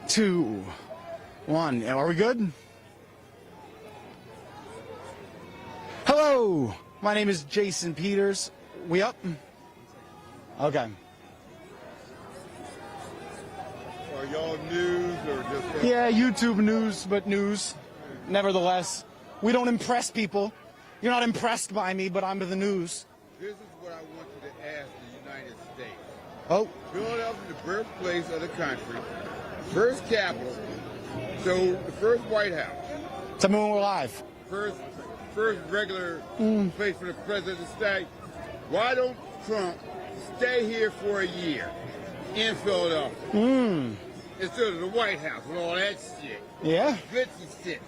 2, 1. Are we good? Hello, my name is Jason Peters. We up? Okay. Are y'all news or just... Yeah, YouTube news, but news. Nevertheless, we don't impress people. You're not impressed by me, but I'm the news. This is what I want you to ask the United States. Oh. Philadelphia, the birthplace of the country, first capital, so the first White House. Tell me when we're live. First regular place for the president to stay. Why don't Trump stay here for a year in Philadelphia instead of the White House with all that shit? Yeah. Glitzy shit.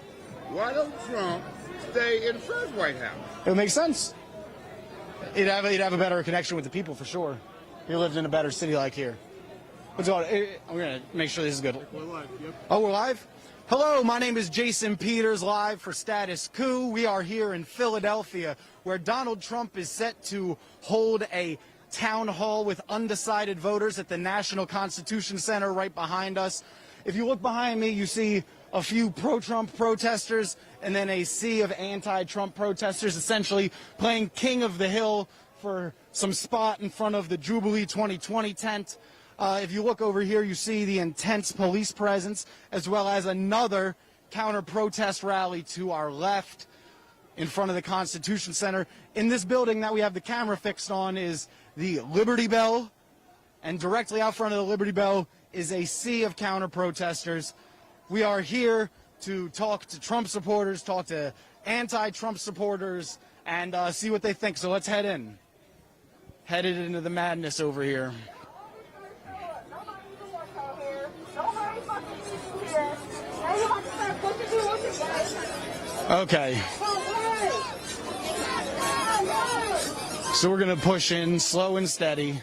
Why don't Trump stay in the first White House? It would make sense. He'd have a better connection with the people for sure. He lived in a better city like here. What's going on? I'm going to make sure this is good. We're live, yep. Oh, we're live? Hello, my name is Jason Peters, live for Status Coup. We are here in Philadelphia, where Donald Trump is set to hold a town hall with undecided voters at the National Constitution Center right behind us. If you look behind me, you see a few pro-Trump protesters and then a sea of anti-Trump protesters essentially playing King of the Hill for some spot in front of the Jubilee 2020 tent. If you look over here, you see the intense police presence, as well as another counter-protest rally to our left in front of the Constitution Center. In this building that we have the camera fixed on is the Liberty Bell, and directly out front of the Liberty Bell is a sea of counter-protesters. We are here to talk to Trump supporters, talk to anti-Trump supporters, and see what they think. So let's head in. Headed into the madness over here. Okay. So we're going to push in slow and steady.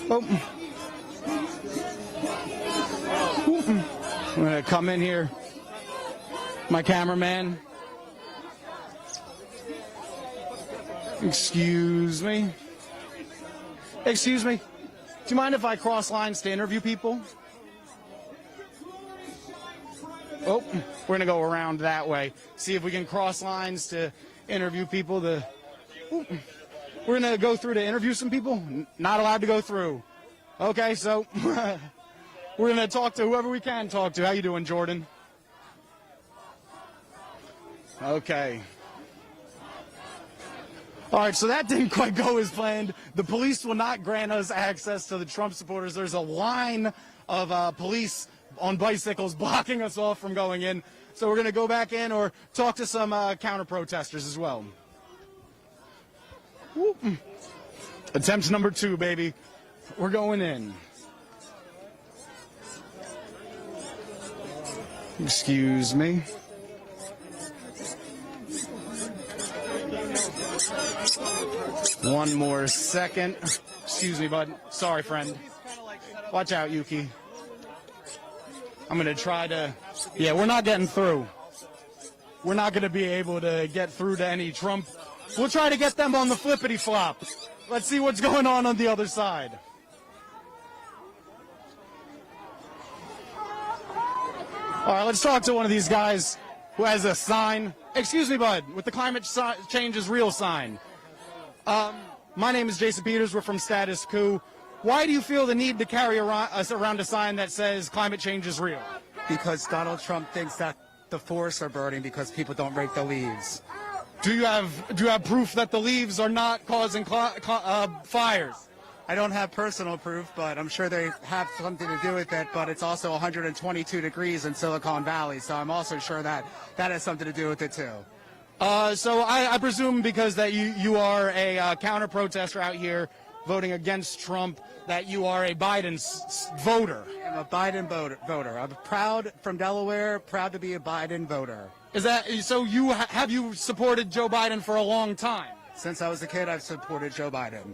Oh. I'm going to come in here. My cameraman. Excuse me. Excuse me. Do you mind if I cross lines to interview people? Oh, we're going to go around that way. See if we can cross lines to interview people. We're going to go through to interview some people. Not allowed to go through. Okay, so we're going to talk to whoever we can talk to. How you doing, Jordan? Okay. All right, so that didn't quite go as planned. The police will not grant us access to the Trump supporters. There's a line of police on bicycles blocking us off from going in. So we're going to go back in or talk to some counter-protesters as well. Whoop. Attempt number 2, baby. We're going in. Excuse me. One more second. Excuse me, bud. Sorry, friend. Watch out, Yuki. I'm going to try to... Yeah, we're not getting through. We're not going to be able to get through to any Trump. We'll try to get them on the flippity-flop. Let's see what's going on the other side. All right, let's talk to one of these guys who has a sign. Excuse me, bud, with the climate change is real sign. My name is Jason Peters. We're from Status Coup. Why do you feel the need to carry around a sign that says climate change is real? Because Donald Trump thinks that the forests are burning because people don't rake the leaves. Do you have proof that the leaves are not causing fires? I don't have personal proof, but I'm sure they have something to do with it. But it's also 122 degrees in Silicon Valley, so I'm also sure that has something to do with it too. So I presume because that you are a counter-protester out here voting against Trump, that you are a Biden voter. I'm a Biden voter. I'm proud from Delaware, proud to be a Biden voter. Is that so? Have you supported Joe Biden for a long time? Since I was a kid, I've supported Joe Biden.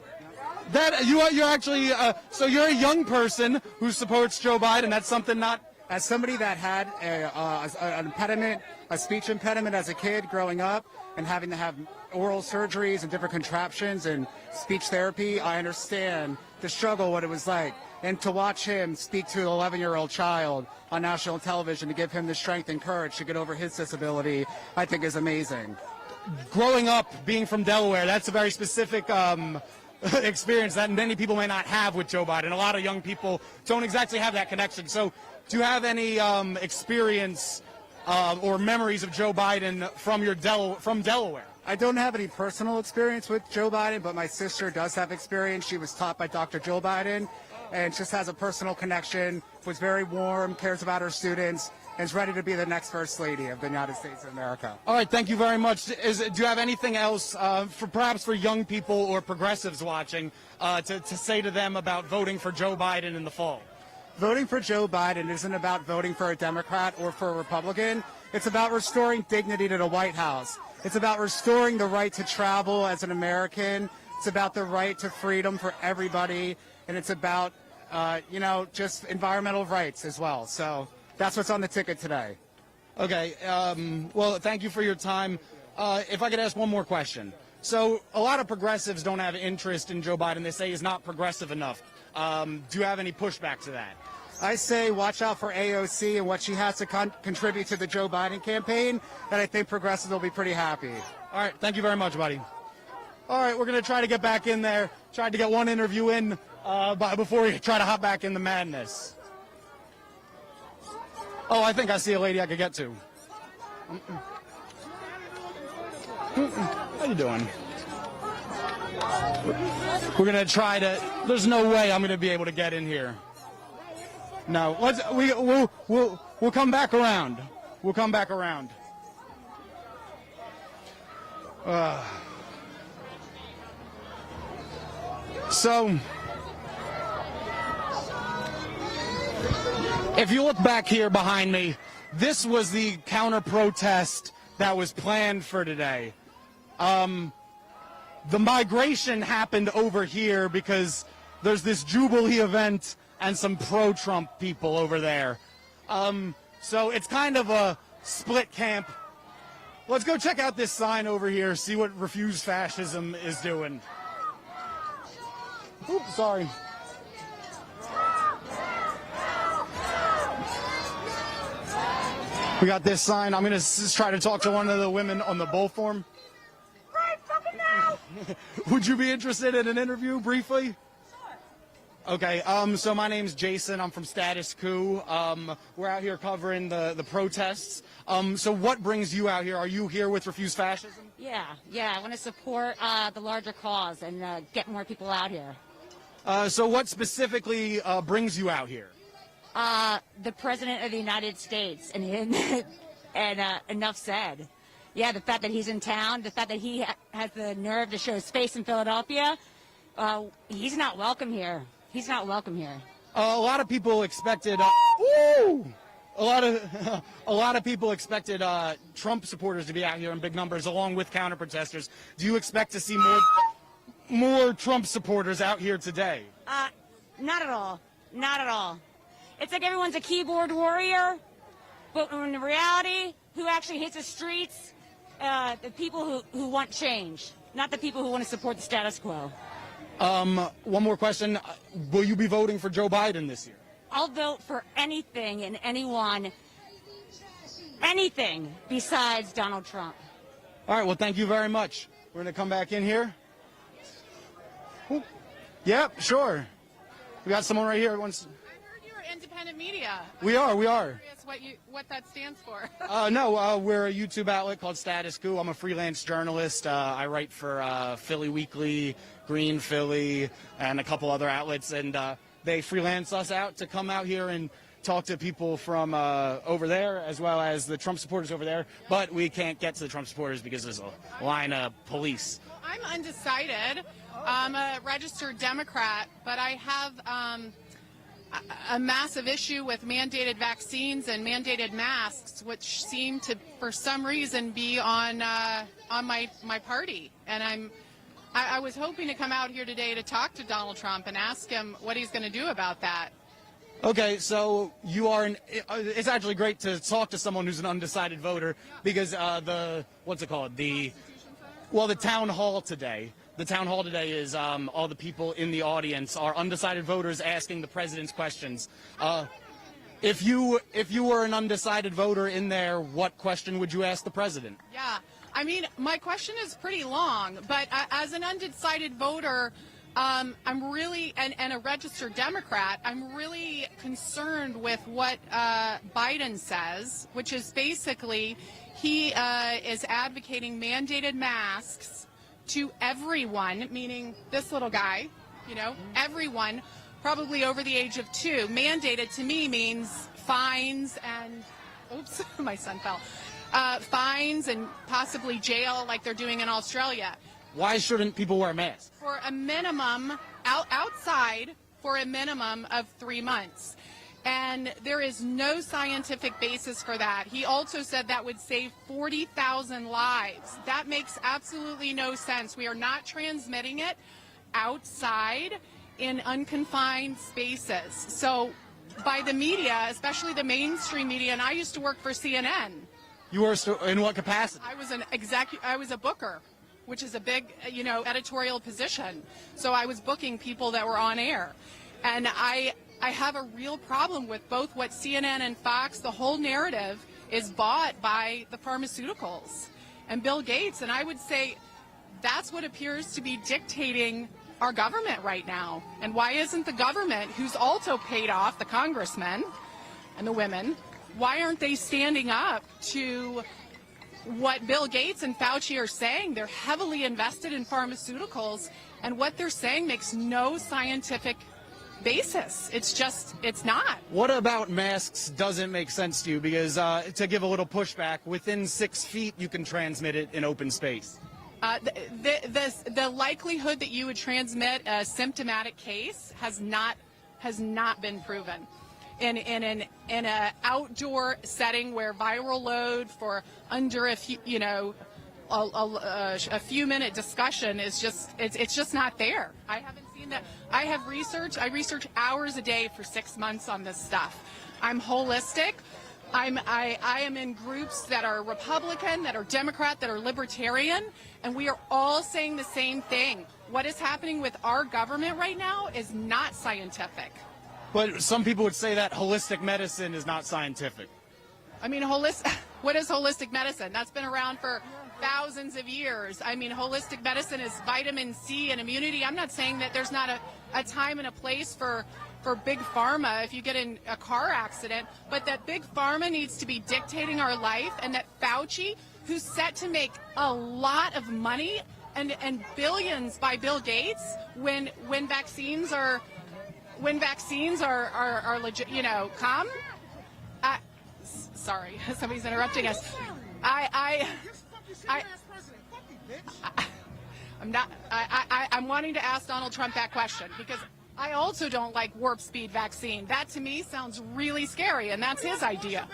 That you're actually so you're a young person who supports Joe Biden. That's something not. As somebody that had an impediment, a speech impediment as a kid growing up, and having to have oral surgeries and different contraptions and speech therapy, I understand the struggle, what it was like. And to watch him speak to an 11-year-old child on national television to give him the strength and courage to get over his disability, I think is amazing. Growing up, being from Delaware, that's a very specific experience that many people may not have with Joe Biden. A lot of young people don't exactly have that connection. So do you have any experience or memories of Joe Biden from Delaware? I don't have any personal experience with Joe Biden, but my sister does have experience. She was taught by Dr. Joe Biden and just has a personal connection, was very warm, cares about her students, and is ready to be the next First Lady of the United States of America. All right, thank you very much. Do you have anything else, perhaps for young people or progressives watching, to say to them about voting for Joe Biden in the fall? Voting for Joe Biden isn't about voting for a Democrat or for a Republican. It's about restoring dignity to the White House. It's about restoring the right to travel as an American. It's about the right to freedom for everybody. And it's about, just environmental rights as well. So that's what's on the ticket today. Okay. Well, thank you for your time. If I could ask one more question. So a lot of progressives don't have interest in Joe Biden. They say he's not progressive enough. Do you have any pushback to that? I say watch out for AOC and what she has to contribute to the Joe Biden campaign, and I think progressives will be pretty happy. All right. Thank you very much, buddy. All right. We're going to try to get back in there. Tried to get one interview in before we try to hop back in the madness. Oh, I think I see a lady I could get to. How you doing? We're going to try to... There's no way I'm going to be able to get in here. No, we'll come back around. We'll come back around. So, if you look back here behind me, this was the counter protest that was planned for today. The migration happened over here because there's this Jubilee event and some pro-Trump people over there. So it's kind of a split camp. Let's go check out this sign over here, see what Refuse Fascism is doing. Oops, sorry. We got this sign. I'm going to try to talk to one of the women on the bullform. Right fucking now! Would you be interested in an interview briefly? Okay, so my name's Jason. I'm from Status Coup. We're out here covering the protests. So what brings you out here? Are you here with Refuse Fascism? Yeah, I want to support the larger cause and get more people out here. So what specifically brings you out here? The President of the United States and enough said. Yeah, the fact that he's in town, the fact that he has the nerve to show his face in Philadelphia, he's not welcome here. He's not welcome here. A lot of people expected. A lot of people expected Trump supporters to be out here in big numbers, along with counter protesters. Do you expect to see more Trump supporters out here today? Not at all. Not at all. It's like everyone's a keyboard warrior, but in reality, who actually hits the streets? The people who want change, not the people who want to support the status quo. One more question. Will you be voting for Joe Biden this year? I'll vote for anything and anyone, anything besides Donald Trump. All right, well, thank you very much. We're going to come back in here. Ooh. Yep, sure. We got someone right here. I heard you were independent media. We are. Curious what that stands for. No, we're a YouTube outlet called Status Coup. I'm a freelance journalist. I write for Philly Weekly, Green Philly, and a couple other outlets. And they freelance us out to come out here and talk to people from over there, as well as the Trump supporters over there. But we can't get to the Trump supporters because there's a line of police. I'm undecided. I'm a registered Democrat, but I have a massive issue with mandated vaccines and mandated masks, which seem to, for some reason, be on my party. And I was hoping to come out here today to talk to Donald Trump and ask him what he's going to do about that. Okay, so you are it's actually great to talk to someone who's an undecided voter because the town hall today, the town hall today is all the people in the audience are undecided voters asking the president's questions. If you were an undecided voter in there, what question would you ask the president? Yeah, I mean, my question is pretty long, but as an undecided voter, I'm really, and a registered Democrat, I'm really concerned with what Biden says, which is basically he is advocating mandated masks to everyone, meaning this little guy, you know, everyone, probably over the age of 2. Mandated to me means fines and, oops, my son fell, fines and possibly jail like they're doing in Australia. Why shouldn't people wear masks? For a minimum, outside for a minimum of 3 months. And there is no scientific basis for that. He also said that would save 40,000 lives. That makes absolutely no sense. We are not transmitting it outside in unconfined spaces. So by the media, especially the mainstream media, and I used to work for CNN. You were in what capacity? I was a booker, which is a big, you know, editorial position. So I was booking people that were on air. And I have a real problem with both what CNN and Fox, the whole narrative is bought by the pharmaceuticals and Bill Gates. And I would say that's what appears to be dictating our government right now. And why isn't the government, who's also paid off, the congressmen and the women, why aren't they standing up to what Bill Gates and Fauci are saying? They're heavily invested in pharmaceuticals, and what they're saying makes no scientific basis. It's not. What about masks doesn't make sense to you? Because to give a little pushback, within 6 feet you can transmit it in open space. The likelihood that you would transmit a symptomatic case has not been proven. In an outdoor setting where viral load for under a few, you know, a few minute discussion is just not there. I haven't seen that. I research hours a day for 6 months on this stuff. I'm holistic. I am in groups that are Republican, that are Democrat, that are Libertarian, and we are all saying the same thing. What is happening with our government right now is not scientific. But some people would say that holistic medicine is not scientific. I mean, what is holistic medicine? That's been around for thousands of years. I mean, holistic medicine is vitamin C and immunity. I'm not saying that there's not a time and a place for big pharma if you get in a car accident, but that big pharma needs to be dictating our life, and that Fauci, who's set to make a lot of money and billions by Bill Gates when vaccines are legit, you know, come. Sorry, somebody's interrupting us. I'm wanting to ask Donald Trump that question because I also don't like warp speed vaccine. That to me sounds really scary, and that's his idea.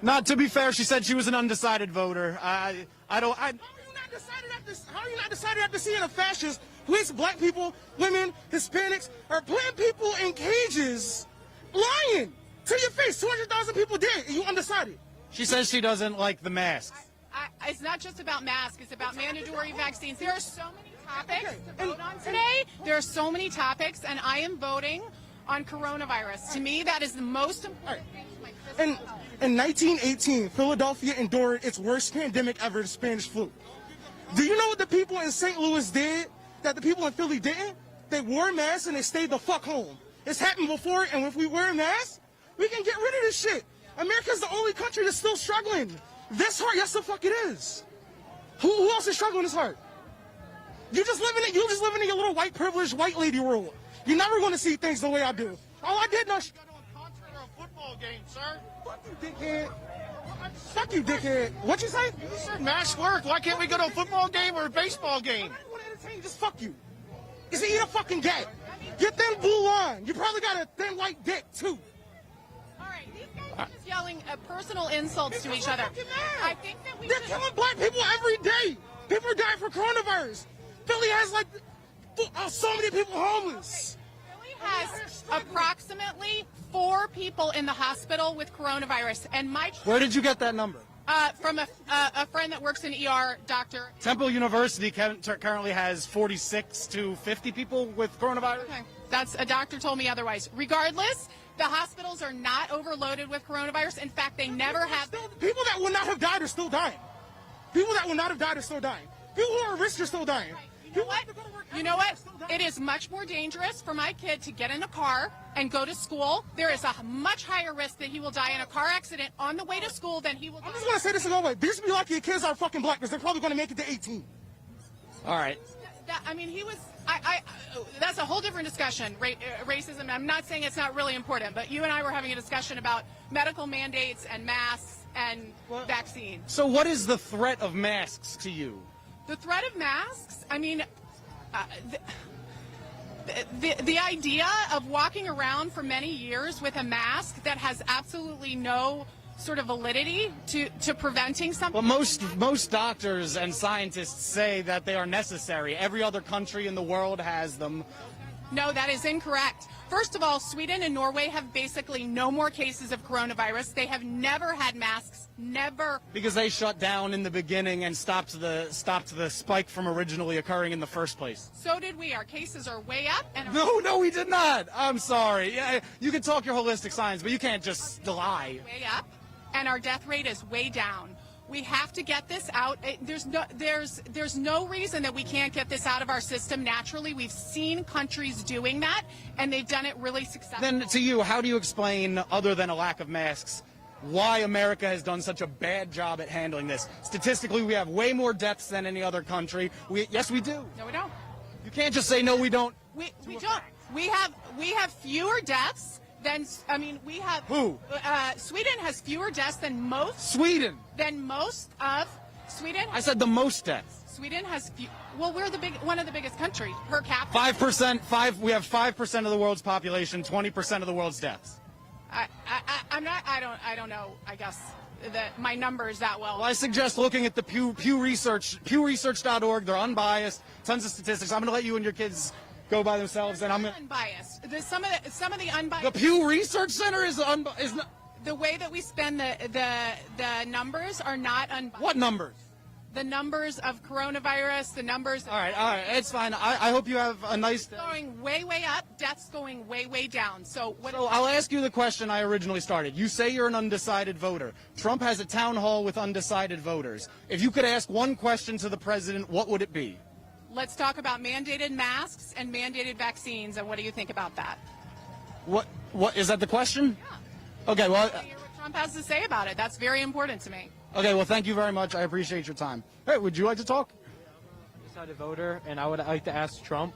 Not to be fair, she said she was an undecided voter. How are you not decided after seeing a fascist place black people, women, Hispanics, or putting people in cages, lying to your face? 200,000 people dead, and you undecided. She says she doesn't like the masks. It's not just about masks. It's about mandatory vaccines. There are so many topics to vote on today. There are so many topics, and I am voting on coronavirus. To me, that is the most important thing to my physical health. In 1918, Philadelphia endured its worst pandemic ever, the Spanish flu. Do you know what the people in St. Louis did that the people in Philly didn't? They wore masks and they stayed the fuck home. It's happened before, and if we wear masks, we can get rid of this shit. America's the only country that's still struggling. This hard, yes the fuck it is. Who else is struggling this hard? You just living in your little white privileged white lady world. You're never going to see things the way I do. All I did know. Football game, sir. Fuck you, dickhead. Fuck you, dickhead. What you say? You said masks work. Why can't we go to a football game or a baseball game? I want to entertain you. Just fuck you. Is eat a fucking gat. Your thin blue line. You probably got a thin white dick too. All right, these guys are just yelling personal insults to each other. I think that we They're should... killing black people every day. People are dying for coronavirus. Philly has like so many people homeless. Philly has approximately 4 people in the hospital with coronavirus, and Where did you get that number? From a friend that works in ER, doctor. Temple University currently has 46 to 50 people with coronavirus. Okay. That's a doctor told me otherwise. Regardless, the hospitals are not overloaded with coronavirus. In fact, they never have. People that would not have died are still dying. People that would not have died are still dying. People who are at risk are still dying. You know what? You know what? It is much more dangerous for my kid to get in a car and go to school. There is a much higher risk that he will die in a car accident on the way to school than he will die. I'm just gonna say this in a way. Just be lucky your kids are fucking black because they're probably gonna make it to 18. All right. I mean, he was. That's a whole different discussion. Racism. I'm not saying it's not really important, but you and I were having a discussion about medical mandates and masks and vaccines. So what is the threat of masks to you? The threat of masks. I mean, the idea of walking around for many years with a mask that has absolutely no sort of validity to preventing something. Well, most doctors and scientists say that they are necessary. Every other country in the world has them. No, that is incorrect. First of all, Sweden and Norway have basically no more cases of coronavirus. They have never had masks, never. Because they shut down in the beginning and stopped the spike from originally occurring in the first place. So did we. Our cases are way up. And No, we did not. I'm sorry. Yeah, you can talk your holistic science, but you can't just lie. Way up, and our death rate is way down. We have to get this out. There's no reason that we can't get this out of our system naturally. We've seen countries doing that, and they've done it really successfully. Then to you, how do you explain, other than a lack of masks, why America has done such a bad job at handling this? Statistically, we have way more deaths than any other country. Yes, we do. No, we don't. You can't just say no, we don't. We don't. We have fewer deaths than, I mean, we have. Who? Sweden has fewer deaths than most. Sweden. Than most of Sweden. I said the most deaths. Sweden has well, we're one of the biggest countries per capita. 5%. We have 5% of the world's population, 20% of the world's deaths. I'm not. I don't know. I guess that my numbers that well. Well, I suggest looking at the Pew Research, PewResearch.org. They're unbiased, tons of statistics. I'm going to let you and your kids go by themselves, and I'm going. Unbiased. Some of the unbiased. The Pew Research Center is not. The way that we spend the numbers are not unbiased. What numbers? The numbers of coronavirus, the numbers. All right, it's fine. I hope you have a nice day. Going way up, deaths going way down. So I'll ask you the question I originally started. You say you're an undecided voter. Trump has a town hall with undecided voters. If you could ask one question to the president, what would it be? Let's talk about mandated masks and mandated vaccines, and what do you think about that? What is that the question? Yeah. Okay, well. Hear what Trump has to say about it. That's very important to me. Okay, well, thank you very much. I appreciate your time. Hey, would you like to talk? Undecided voter, and I would like to ask Trump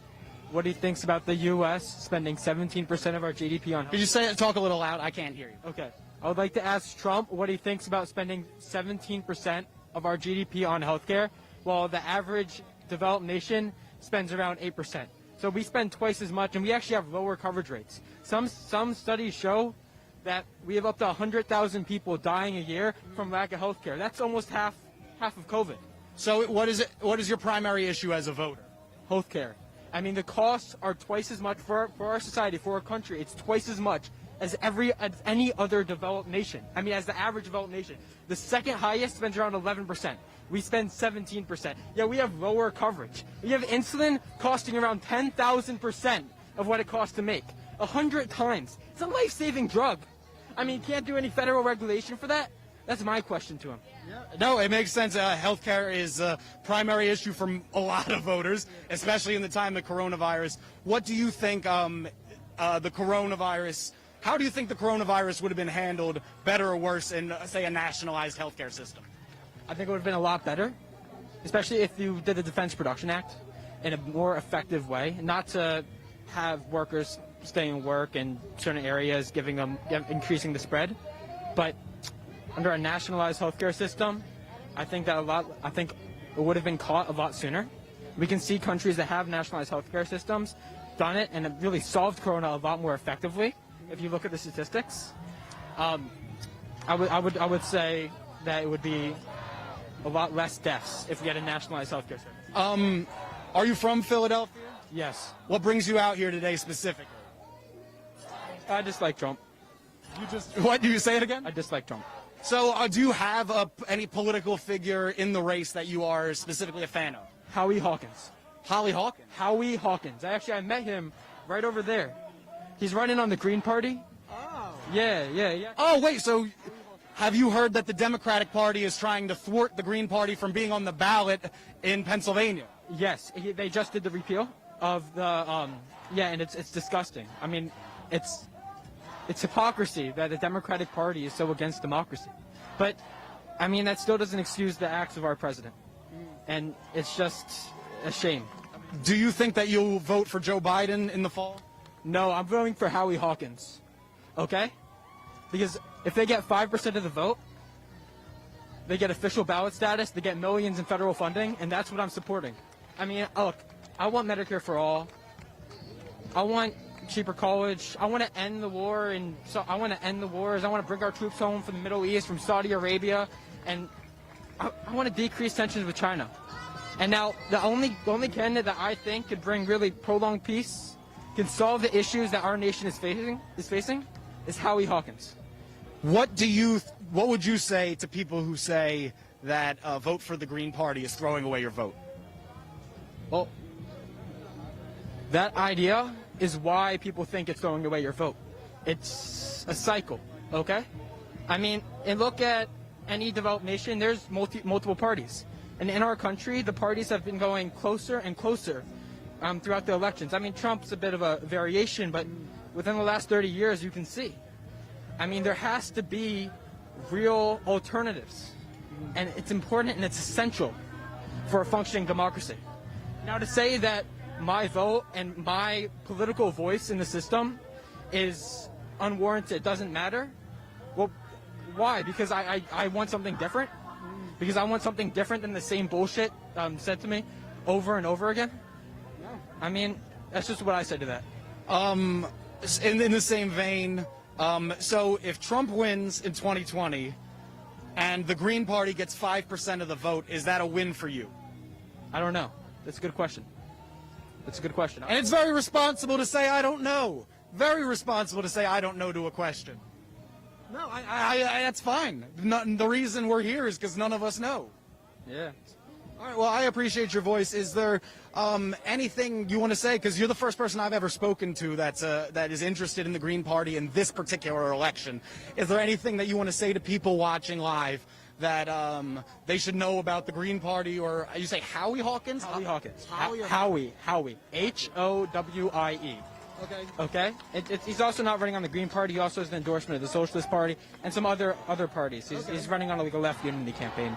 what he thinks about the U.S. spending 17% of our GDP on health. Could you talk a little loud? I can't hear you. Okay. I would like to ask Trump what he thinks about spending 17% of our GDP on healthcare, while the average developed nation spends around 8%. So we spend twice as much, and we actually have lower coverage rates. Some studies show that we have up to 100,000 people dying a year from lack of health care. That's almost half of COVID. So what is your primary issue as a voter? Health care. I mean, the costs are twice as much for our society, for our country. It's twice as much as any other developed nation. I mean, as the average developed nation. The second highest spends around 11%. We spend 17%. Yeah, we have lower coverage. We have insulin costing around 10,000% of what it costs to make. 100 times. It's a life-saving drug. I mean, you can't do any federal regulation for that? That's my question to him. No, it makes sense. Healthcare is a primary issue for a lot of voters, especially in the time of coronavirus. What do you think the coronavirus, how do you think the coronavirus would have been handled better or worse in, say, a nationalized healthcare system? I think it would have been a lot better, especially if you did the Defense Production Act in a more effective way, not to have workers staying in work in certain areas, increasing the spread, but under a nationalized healthcare system, I think it would have been caught a lot sooner. We can see countries that have nationalized healthcare systems done it, and it really solved corona a lot more effectively. If you look at the statistics, I would say that it would be a lot less deaths if we had a nationalized healthcare system. Are you from Philadelphia? Yes. What brings you out here today specifically? I dislike Trump. What? Do you say it again? I dislike Trump. So do you have any political figure in the race that you are specifically a fan of? Howie Hawkins. Holly Hawkins? Howie Hawkins. I met him right over there. He's running on the Green Party. Oh. Yeah. Oh, wait, so have you heard that the Democratic Party is trying to thwart the Green Party from being on the ballot in Pennsylvania? Yes, they just did the repeal of the, and it's disgusting. I mean, it's hypocrisy that the Democratic Party is so against democracy. But, I mean, that still doesn't excuse the acts of our president. And it's just a shame. Do you think that you'll vote for Joe Biden in the fall? No, I'm voting for Howie Hawkins. Okay? Because if they get 5% of the vote, they get official ballot status, they get millions in federal funding, and that's what I'm supporting. I mean, look, I want Medicare for all. I want cheaper college. I want to end the war, and so I want to end the wars. I want to bring our troops home from the Middle East, from Saudi Arabia, and I want to decrease tensions with China. And now, the only candidate that I think could bring really prolonged peace, can solve the issues that our nation is facing, is Howie Hawkins. What would you say to people who say that vote for the Green Party is throwing away your vote? Well, that idea is why people think it's throwing away your vote. It's a cycle, okay? I mean, and look at any developed nation, there's multiple parties. And in our country, the parties have been going closer and closer throughout the elections. I mean, Trump's a bit of a variation, but within the last 30 years, you can see. I mean, there has to be real alternatives. And it's important and it's essential for a functioning democracy. Now, to say that my vote and my political voice in the system is unwarranted, doesn't matter, well, why? Because I want something different? Because I want something different than the same bullshit said to me over and over again? No. I mean, that's just what I said to that. In the same vein, so if Trump wins in 2020 and the Green Party gets 5% of the vote, is that a win for you? I don't know. That's a good question. That's a good question. And it's very responsible to say, I don't know. Very responsible to say, I don't know to a question. No, that's fine. The reason we're here is because none of us know. Yeah. All right, well, I appreciate your voice. Is there anything you want to say? Because you're the first person I've ever spoken to that is interested in the Green Party in this particular election. Is there anything that you want to say to people watching live that they should know about the Green Party? Or you say Howie Hawkins? Howie Hawkins. Howie. Howie. Okay. He's also not running on the Green Party. He also has an endorsement of the Socialist Party and some other parties. He's running on like a left unity campaign.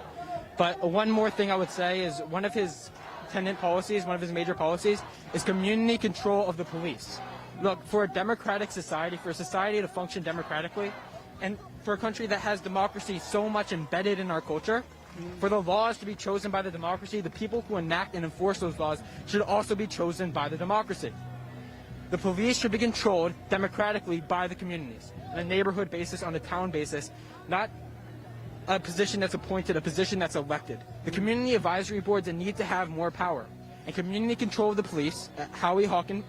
But one more thing I would say is one of his tenant policies, one of his major policies, is community control of the police. Look, for a democratic society, for a society to function democratically, and for a country that has democracy so much embedded in our culture, for the laws to be chosen by the democracy, the people who enact and enforce those laws should also be chosen by the democracy. The police should be controlled democratically by the communities, on a neighborhood basis, on a town basis, not a position that's appointed, a position that's elected. The community advisory boards need to have more power. And community control of the police, Howie Hawkins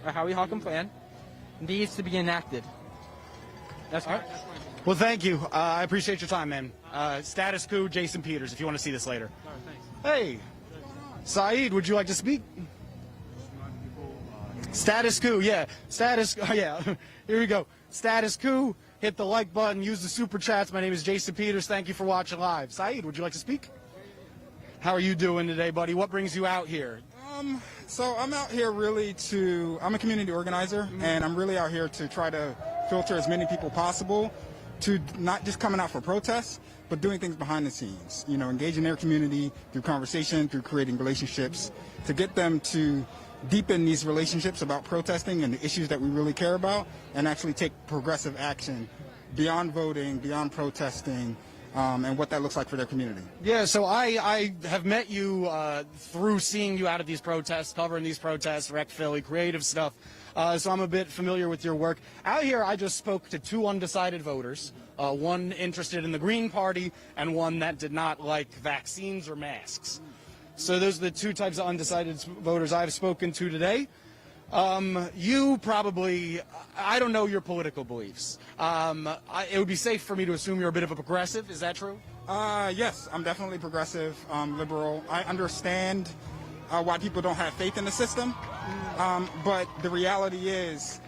plan, needs to be enacted. That's right. Well, thank you. I appreciate your time, man. Status Coup, Jason Peters, if you want to see this later. All right, thanks. Hey, Saeed, would you like to speak? Status Coup, yeah. Yeah. Here we go. Status Coup. Hit the like button. Use the super chats. My name is Jason Peters. Thank you for watching live. Saeed, would you like to speak? How are you doing today, buddy? What brings you out here? So I'm out here really I'm a community organizer, and I'm really out here to try to filter as many people possible to not just coming out for protests, but doing things behind the scenes. You know, engaging their community through conversation, through creating relationships, to get them to deepen these relationships about protesting and the issues that we really care about, and actually take progressive action beyond voting, beyond protesting, and what that looks like for their community. Yeah, so I have met you through seeing you out at these protests, covering these protests, Rec Philly, creative stuff. So I'm a bit familiar with your work. Out here, I just spoke to two undecided voters, one interested in the Green Party and one that did not like vaccines or masks. So those are the two types of undecided voters I've spoken to today. You probably, I don't know your political beliefs. It would be safe for me to assume you're a bit of a progressive. Is that true? Yes, I'm definitely progressive, liberal. I understand why people don't have faith in the system, but the reality is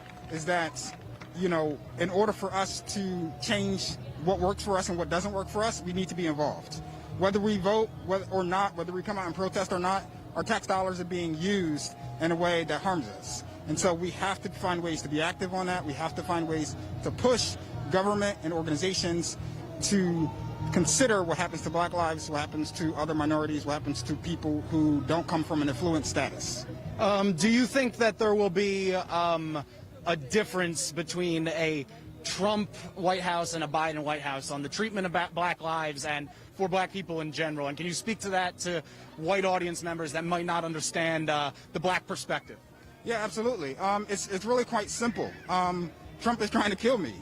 that, you know, in order for us to change what works for us and what doesn't work for us, we need to be involved. Whether we vote or not, whether we come out and protest or not, our tax dollars are being used in a way that harms us. And so we have to find ways to be active on that. We have to find ways to push government and organizations to consider what happens to black lives, what happens to other minorities, what happens to people who don't come from an affluent status. Do you think that there will be a difference between a Trump White House and a Biden White House on the treatment of black lives and for black people in general? And can you speak to that to white audience members that might not understand the black perspective? Yeah, absolutely. It's really quite simple. Trump is trying to kill me,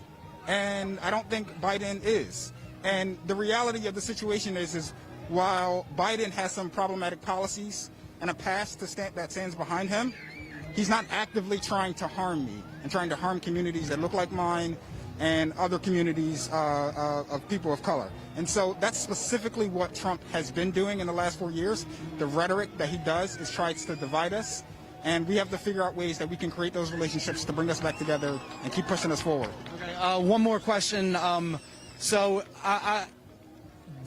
and I don't think Biden is. And the reality of the situation is while Biden has some problematic policies and a past that stands behind him, he's not actively trying to harm me and trying to harm communities that look like mine and other communities of people of color. And so that's specifically what Trump has been doing in the last 4 years. The rhetoric that he does is tries to divide us, and we have to figure out ways that we can create those relationships to bring us back together and keep pushing us forward. Okay, one more question. So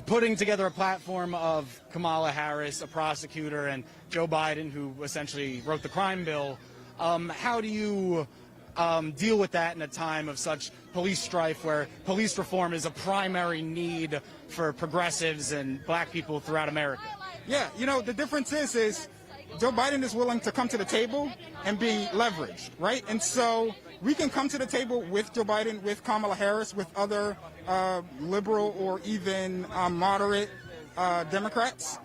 putting together a platform of Kamala Harris, a prosecutor, and Joe Biden, who essentially wrote the crime bill, how do you deal with that in a time of such police strife where police reform is a primary need for progressives and black people throughout America? Yeah, you know, the difference is Joe Biden is willing to come to the table and be leveraged, right? And so we can come to the table with Joe Biden, with Kamala Harris, with other liberal or even moderate Democrats.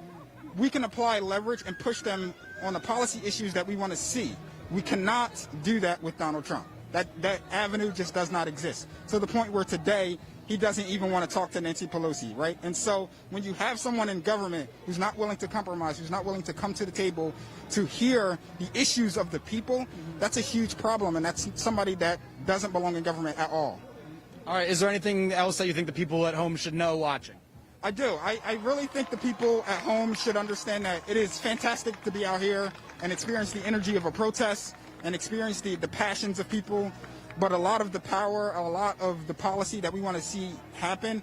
We can apply leverage and push them on the policy issues that we want to see. We cannot do that with Donald Trump. That avenue just does not exist. To the point where today he doesn't even want to talk to Nancy Pelosi, right? And so when you have someone in government who's not willing to compromise, who's not willing to come to the table to hear the issues of the people, that's a huge problem, and that's somebody that doesn't belong in government at all. All right, is there anything else that you think the people at home should know watching? I do. I really think the people at home should understand that it is fantastic to be out here and experience the energy of a protest and experience the passions of people. But a lot of the power, a lot of the policy that we want to see happens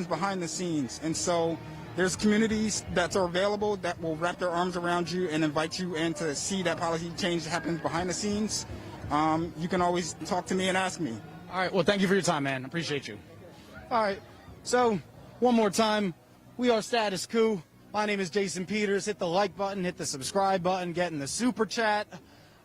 behind the scenes. And so there's communities that are available that will wrap their arms around you and invite you in to see that policy change that happens behind the scenes. You can always talk to me and ask me. All right, well, thank you for your time, man. I appreciate you. All right, so one more time, we are Status Coup. My name is Jason Peters. Hit the like button, hit the subscribe button, get in the super chat.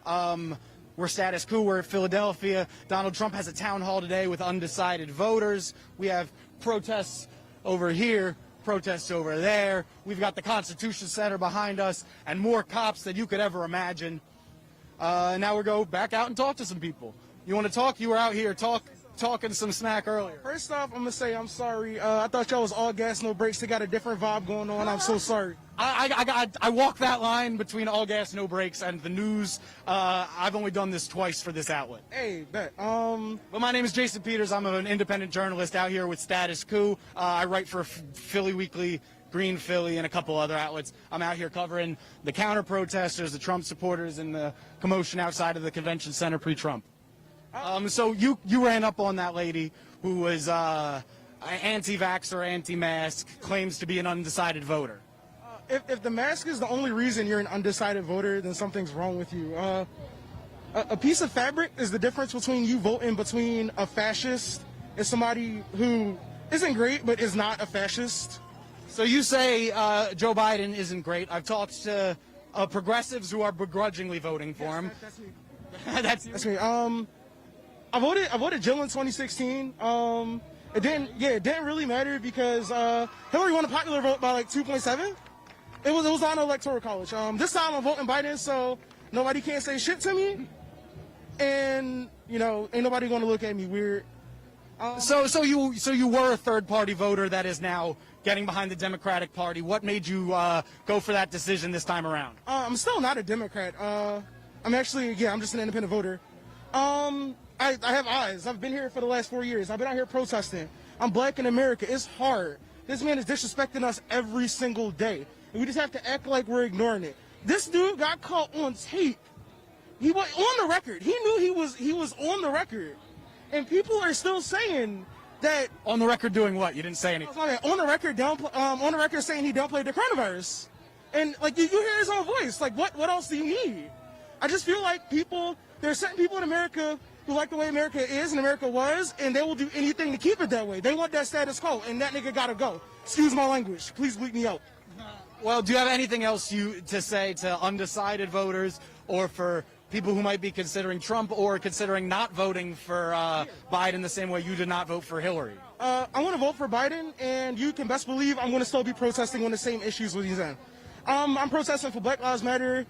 We're Status Coup. We're at Philadelphia. Donald Trump has a town hall today with undecided voters. We have protests over here, protests over there. We've got the Constitution Center behind us and more cops than you could ever imagine. Now we'll go back out and talk to some people. You want to talk? You were out here talking some smack earlier. First off, I'm going to say I'm sorry. I thought y'all was all gas, no brakes. They got a different vibe going on. I'm so sorry. I walk that line between all gas, no brakes and the news. I've only done this twice for this outlet. Hey, bet. But my name is Jason Peters. I'm an independent journalist out here with Status Coup. I write for Philly Weekly, Green Philly, and a couple other outlets. I'm out here covering the counter-protesters, the Trump supporters, and the commotion outside of the convention center pre-Trump. So you ran up on that lady who was anti-vaxxer, anti-mask, claims to be an undecided voter. If the mask is the only reason you're an undecided voter, then something's wrong with you. A piece of fabric is the difference between you voting between a fascist and somebody who isn't great but is not a fascist. So you say Joe Biden isn't great. I've talked to progressives who are begrudgingly voting for him. That's me. That's me. I voted Jill in 2016. It didn't really matter because Hillary won a popular vote by like 2.7. It was not an electoral college. This time I'm voting Biden, so nobody can't say shit to me, and you know, ain't nobody gonna look at me weird. So you were a third-party voter that is now getting behind the Democratic Party. What made you go for that decision this time around? I'm still not a Democrat. I'm actually, I'm just an independent voter. I have eyes. I've been here for the last 4 years. I've been out here protesting. I'm black in America. It's hard. This man is disrespecting us every single day. And we just have to act like we're ignoring it. This dude got caught on tape. He was on the record. He knew he was on the record. And people are still saying that. On the record doing what? You didn't say anything. On the record saying he downplayed the coronavirus. And like you hear his own voice. Like what else do you need? I just feel like there are certain people in America who like the way America is and America was, and they will do anything to keep it that way. They want that status quo, and that nigga gotta go. Excuse my language. Please bleep me out. Well, do you have anything else to say to undecided voters or for people who might be considering Trump or considering not voting for Biden the same way you did not vote for Hillary? I want to vote for Biden, and you can best believe I'm going to still be protesting on the same issues with he's in. I'm protesting for Black Lives Matter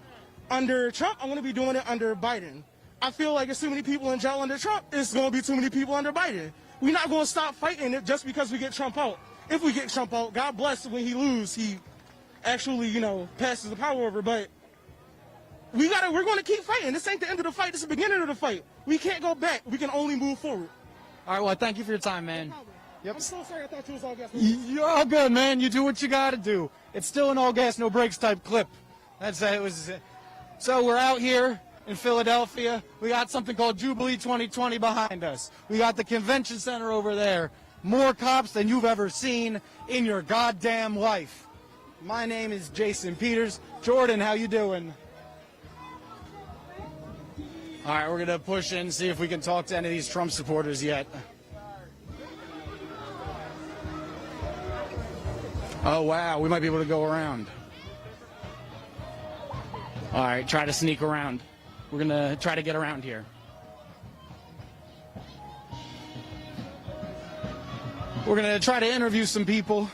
under Trump. I'm going to be doing it under Biden. I feel like there's too many people in jail under Trump. It's going to be too many people under Biden. We're not going to stop fighting it just because we get Trump out. If we get Trump out, God bless, when he loses, he actually, passes the power over. But we're going to keep fighting. This ain't the end of the fight. This is the beginning of the fight. We can't go back. We can only move forward. All right, well, thank you for your time, man. Yep. I'm so sorry. I thought you was all gas. You're all good, man. You do what you got to do. It's still an all gas, no brakes type clip. So we're out here in Philadelphia. We got something called Jubilee 2020 behind us. We got the convention center over there. More cops than you've ever seen in your goddamn life. My name is Jason Peters. Jordan, how you doing? All right, we're going to push in and see if we can talk to any of these Trump supporters yet. Oh, wow, we might be able to go around. All right, try to sneak around. We're going to try to get around here. We're going to try to interview some people.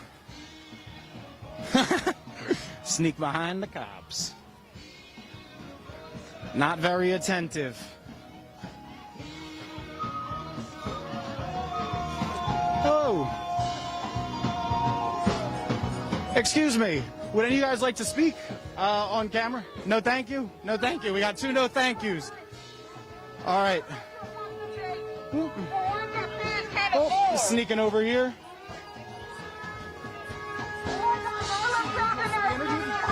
Sneak behind the cops. Not very attentive. Oh. Excuse me. Would any of you guys like to speak on camera? No, thank you. No, thank you. We got 2 no thank yous. All right. Oh, sneaking over here.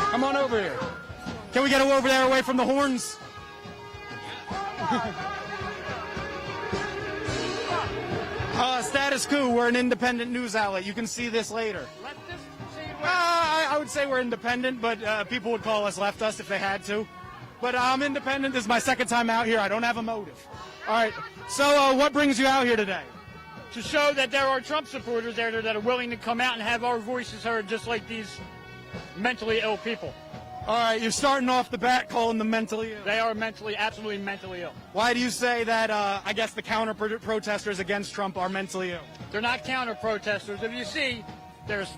Come on over here. Can we get over there away from the horns? Status Quo, we're an independent news outlet. You can see this later. I would say we're independent, but people would call us leftists if they had to. But I'm independent. This is my second time out here. I don't have a motive. All right. So what brings you out here today? To show that there are Trump supporters there that are willing to come out and have our voices heard, just like these mentally ill people. All right, you're starting off the bat calling them mentally ill. They are absolutely mentally ill. Why do you say that, I guess, the counter-protesters against Trump are mentally ill? They're not counter-protesters. If you see, there's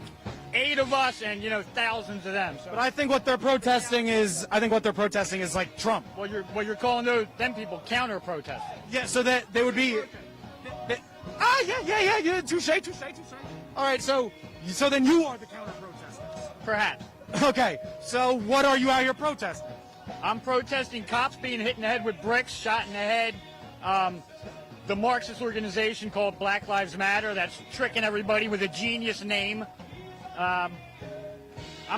8 of us and, thousands of them. So. But I think what they're protesting is like Trump. Well, you're calling them people counter-protesters. Yeah, so that they would be... Yeah. Touche. All right, so then you are the counter-protesters. Perhaps. Okay, so what are you out here protesting? I'm protesting cops being hit in the head with bricks, shot in the head. The Marxist organization called Black Lives Matter that's tricking everybody with a genius name. I'm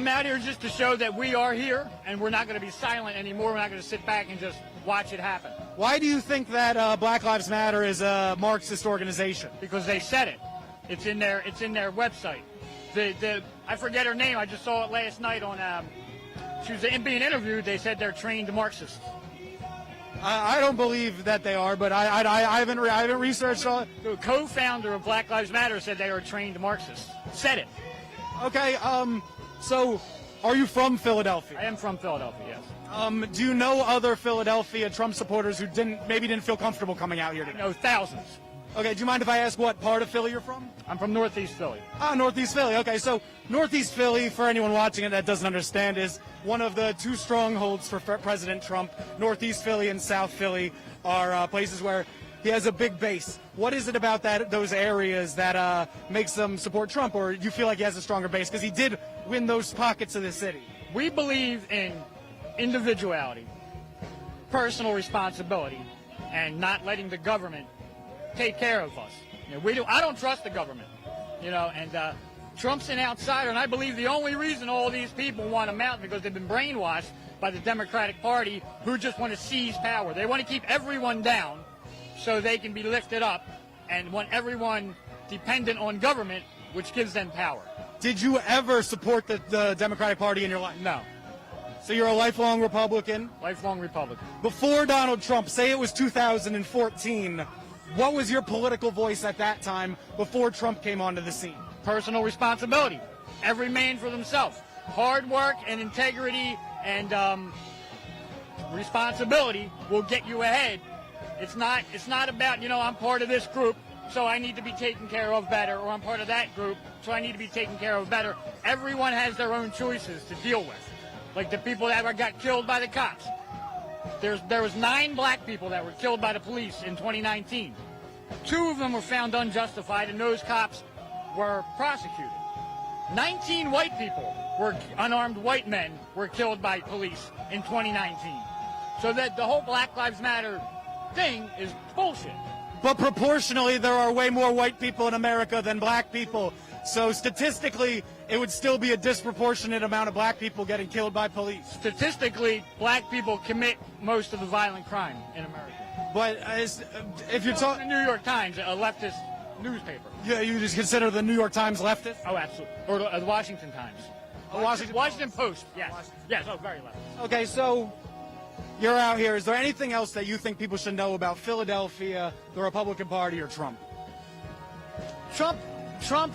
out here just to show that we are here and we're not going to be silent anymore. We're not going to sit back and just watch it happen. Why do you think that Black Lives Matter is a Marxist organization? Because they said it. It's in their website. I forget her name. I just saw it last night on. She was being interviewed. They said they're trained Marxists. I don't believe that they are, but I haven't researched all it. The co-founder of Black Lives Matter said they are trained Marxists. Said it. Okay. So, are you from Philadelphia? I am from Philadelphia. Yes. Do you know other Philadelphia Trump supporters who maybe didn't feel comfortable coming out here today? No, thousands. Okay, do you mind if I ask what part of Philly you're from? I'm from Northeast Philly. Northeast Philly. Okay, so Northeast Philly, for anyone watching it that doesn't understand, is one of the 2 strongholds for President Trump. Northeast Philly and South Philly are places where he has a big base. What is it about those areas that makes them support Trump, or you feel like he has a stronger base? Because he did win those pockets of the city. We believe in individuality. personal responsibility and not letting the government take care of us. You know, I don't trust the government, you know, and Trump's an outsider, and I believe the only reason all these people want him out is because they've been brainwashed by the Democratic Party, who just want to seize power. They want to keep everyone down so they can be lifted up, and want everyone dependent on government, which gives them power. Did you ever support the Democratic Party in your life? No. So you're a lifelong Republican? Lifelong Republican. Before Donald Trump, say it was 2014, what was your political voice at that time before Trump came onto the scene? Personal responsibility. Every man for themselves. Hard work and integrity and responsibility will get you ahead. It's not about, you know, I'm part of this group, so I need to be taken care of better, or I'm part of that group, so I need to be taken care of better. Everyone has their own choices to deal with. Like the people that got killed by the cops. There was 9 black people that were killed by the police in 2019. 2 of them were found unjustified, and those cops were prosecuted. 19 white people, unarmed white men, were killed by police in 2019. So that the whole Black Lives Matter thing is bullshit. But proportionally, there are way more white people in America than black people. So statistically, it would still be a disproportionate amount of black people getting killed by police. Statistically, black people commit most of the violent crime in America. But if you're talking... The New York Times, a leftist newspaper. Yeah, you just consider the New York Times leftist? Oh, absolutely. Or the Washington Times. Washington Post, yes. Yes, oh, very leftist. Okay, so you're out here. Is there anything else that you think people should know about Philadelphia, the Republican Party, or Trump? Trump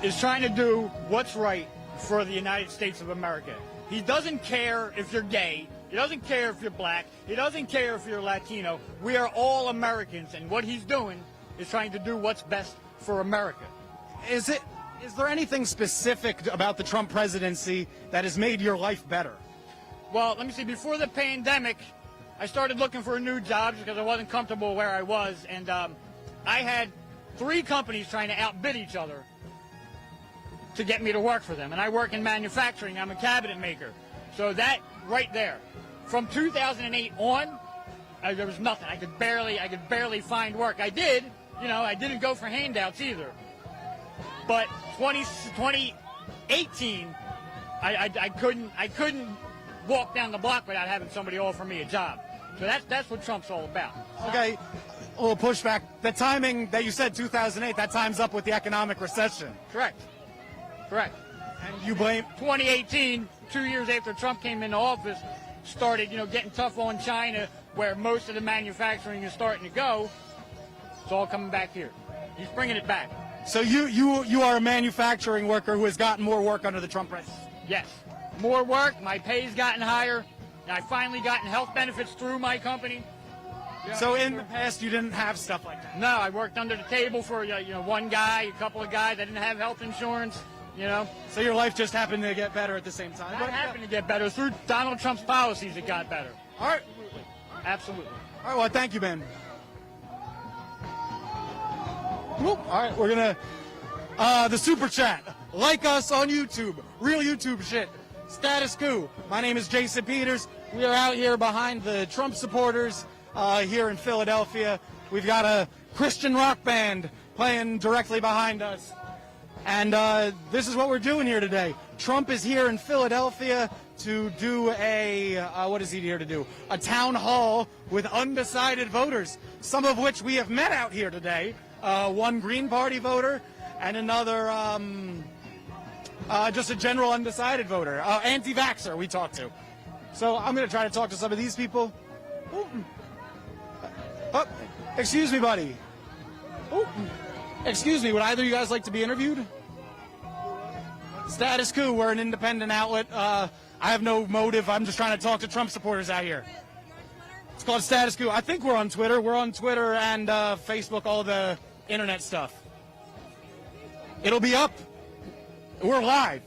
is trying to do what's right for the United States of America. He doesn't care if you're gay. He doesn't care if you're black. He doesn't care if you're Latino. We are all Americans, and what he's doing is trying to do what's best for America. Is there anything specific about the Trump presidency that has made your life better? Well, let me see. Before the pandemic, I started looking for new jobs because I wasn't comfortable where I was, and I had 3 companies trying to outbid each other to get me to work for them. And I work in manufacturing. I'm a cabinet maker. So that right there, from 2008 on, there was nothing. I could barely find work. I did, you know, I didn't go for handouts either. But 2018, I couldn't walk down the block without having somebody offer me a job. So that's what Trump's all about. Okay, a little pushback. The timing that you said 2008, that time's up with the economic recession. Correct. And you blame 2018, 2 years after Trump came into office, started, you know, getting tough on China, where most of the manufacturing is starting to go. It's all coming back here. He's bringing it back. So you are a manufacturing worker who has gotten more work under the Trump presidency? Yes. More work. My pay's gotten higher. And I've finally gotten health benefits through my company. So in the past, you didn't have stuff like that? No, I worked under the table for one guy, a couple of guys that didn't have health insurance. You know. So your life just happened to get better at the same time? It happened to get better. Through Donald Trump's policies, it got better. All right. Absolutely. All right, well, thank you, man. All right, we're going to, the super chat. Like us on YouTube. Real YouTube shit. Status Coup. My name is Jason Peters. We are out here behind the Trump supporters here in Philadelphia. We've got a Christian rock band playing directly behind us. And this is what we're doing here today. Trump is here in Philadelphia to do what is he here to do? A town hall with undecided voters, some of which we have met out here today. One Green Party voter and another just a general undecided voter, anti-vaxxer we talked to. So I'm going to try to talk to some of these people. Oh, excuse me, buddy. Oh, excuse me, would either of you guys like to be interviewed? Status Coup, we're an independent outlet. I have no motive. I'm just trying to talk to Trump supporters out here. It's called Status Coup. I think we're on Twitter. We're on Twitter and Facebook, all the internet stuff. It'll be up. We're live.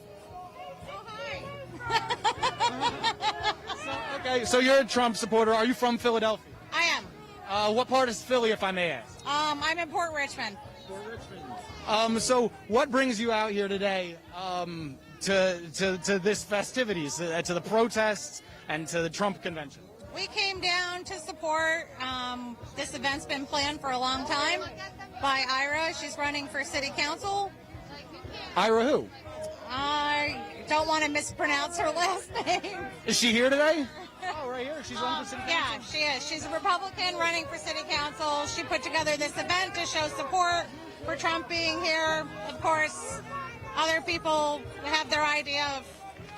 Okay, so you're a Trump supporter. Are you from Philadelphia? I am. What part is Philly, if I may ask? I'm in Port Richmond. So what brings you out here today to this festivities, to the protests, and to the Trump convention? We came down to support. This event's been planned for a long time by Ira. She's running for city council. Ira who? I don't want to mispronounce her last name. Is she here today? Oh, right here. She's running for city council? Yeah, she is. She's a Republican running for city council. She put together this event to show support for Trump being here. Of course, other people have their idea of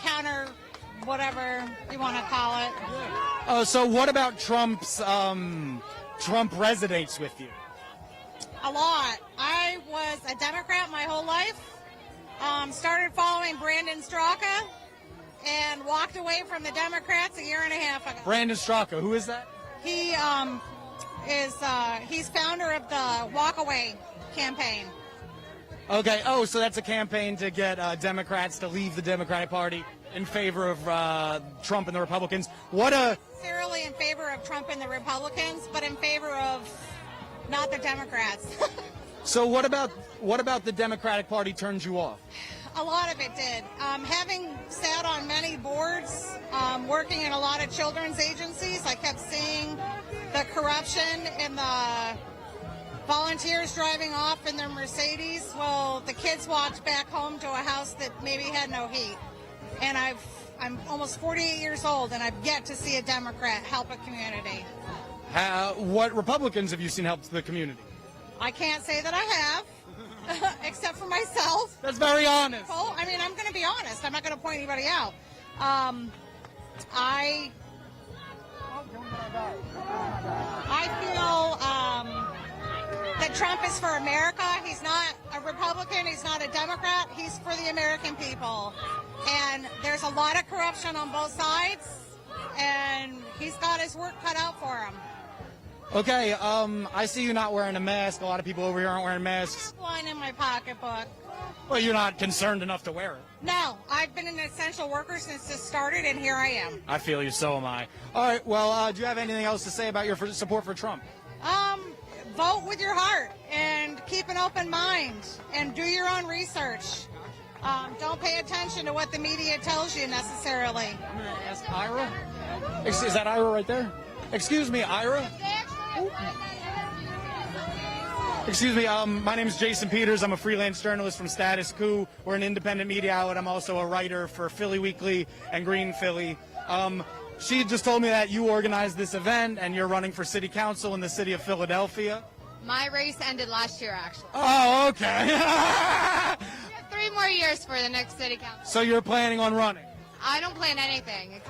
counter whatever you want to call it. So what about Trump's Trump resonates with you? A lot. I was a Democrat my whole life. Started following Brandon Straka and walked away from the Democrats a year and a half ago. Brandon Straka, who is that? He he's founder of the Walk Away campaign. Okay. Oh, so that's a campaign to get Democrats to leave the Democratic Party in favor of Trump and the Republicans. What a... Necessarily in favor of Trump and the Republicans, but in favor of not the Democrats. So what about the Democratic Party turns you off? A lot of it did. Having sat on many boards, working in a lot of children's agencies, I kept seeing the corruption and the volunteers driving off in their Mercedes. Well, the kids walked back home to a house that maybe had no heat. And I'm almost 48 years old, and I've yet to see a Democrat help a community. What Republicans have you seen help the community? I can't say that I have. Except for myself. That's very honest. Well, I mean, I'm going to be honest. I'm not going to point anybody out. I feel that Trump is for America. He's not a Republican. He's not a Democrat. He's for the American people. And there's a lot of corruption on both sides. And he's got his work cut out for him. Okay, I see you not wearing a mask. A lot of people over here aren't wearing masks. One in my pocketbook. Well, you're not concerned enough to wear it. No, I've been an essential worker since this started, and here I am. I feel you, so am I. All right, well, do you have anything else to say about your support for Trump? Vote with your heart and keep an open mind and do your own research. Don't pay attention to what the media tells you necessarily. I'm going to ask Ira. Is that Ira right there? Excuse me, Ira? Excuse me, my name is Jason Peters. I'm a freelance journalist from Status Quo. We're an independent media outlet. I'm also a writer for Philly Weekly and Green Philly. She just told me that you organized this event and you're running for city council in the city of Philadelphia. My race ended last year, actually. Oh, okay. We have 3 more years for the next city council. So you're planning on running? I don't plan anything.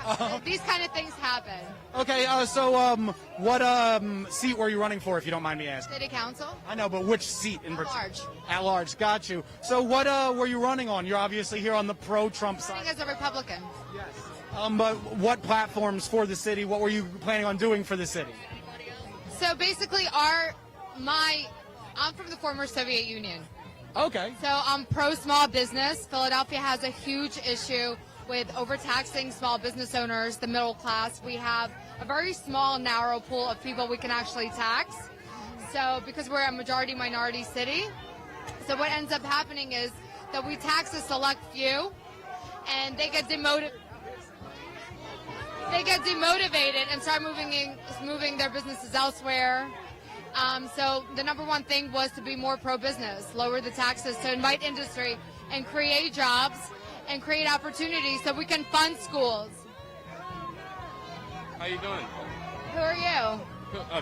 These kind of things happen. Okay, so what seat were you running for, if you don't mind me asking? City council? I know, but which seat in At large. At large, got you. So what were you running on? You're obviously here on the pro-Trump side. Running as a Republican. Yes. But what platforms for the city? What were you planning on doing for the city? So basically, I'm from the former Soviet Union. Okay. So I'm pro-small business. Philadelphia has a huge issue with overtaxing small business owners, the middle class. We have a very small, narrow pool of people we can actually tax. So because we're a majority minority city, so what ends up happening is that we tax a select few, and they get demotivated and start moving their businesses elsewhere. So the number one thing was to be more pro-business, lower the taxes to invite industry and create jobs and create opportunities so we can fund schools. How you doing? Who are you?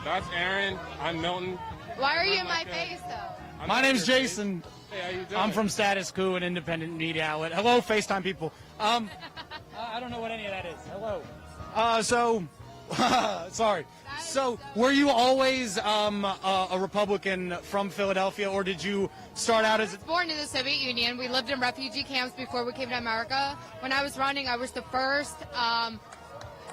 That's Aaron. I'm Milton. Why are you in my face, though? My name's Jason. Hey, how you doing? I'm from Status Quo, an independent media outlet. Hello, FaceTime people. I don't know what any of that is. Hello. Sorry. So, were you always a Republican from Philadelphia, or did you start out as... I was born in the Soviet Union. We lived in refugee camps before we came to America. When I was running, I was the first,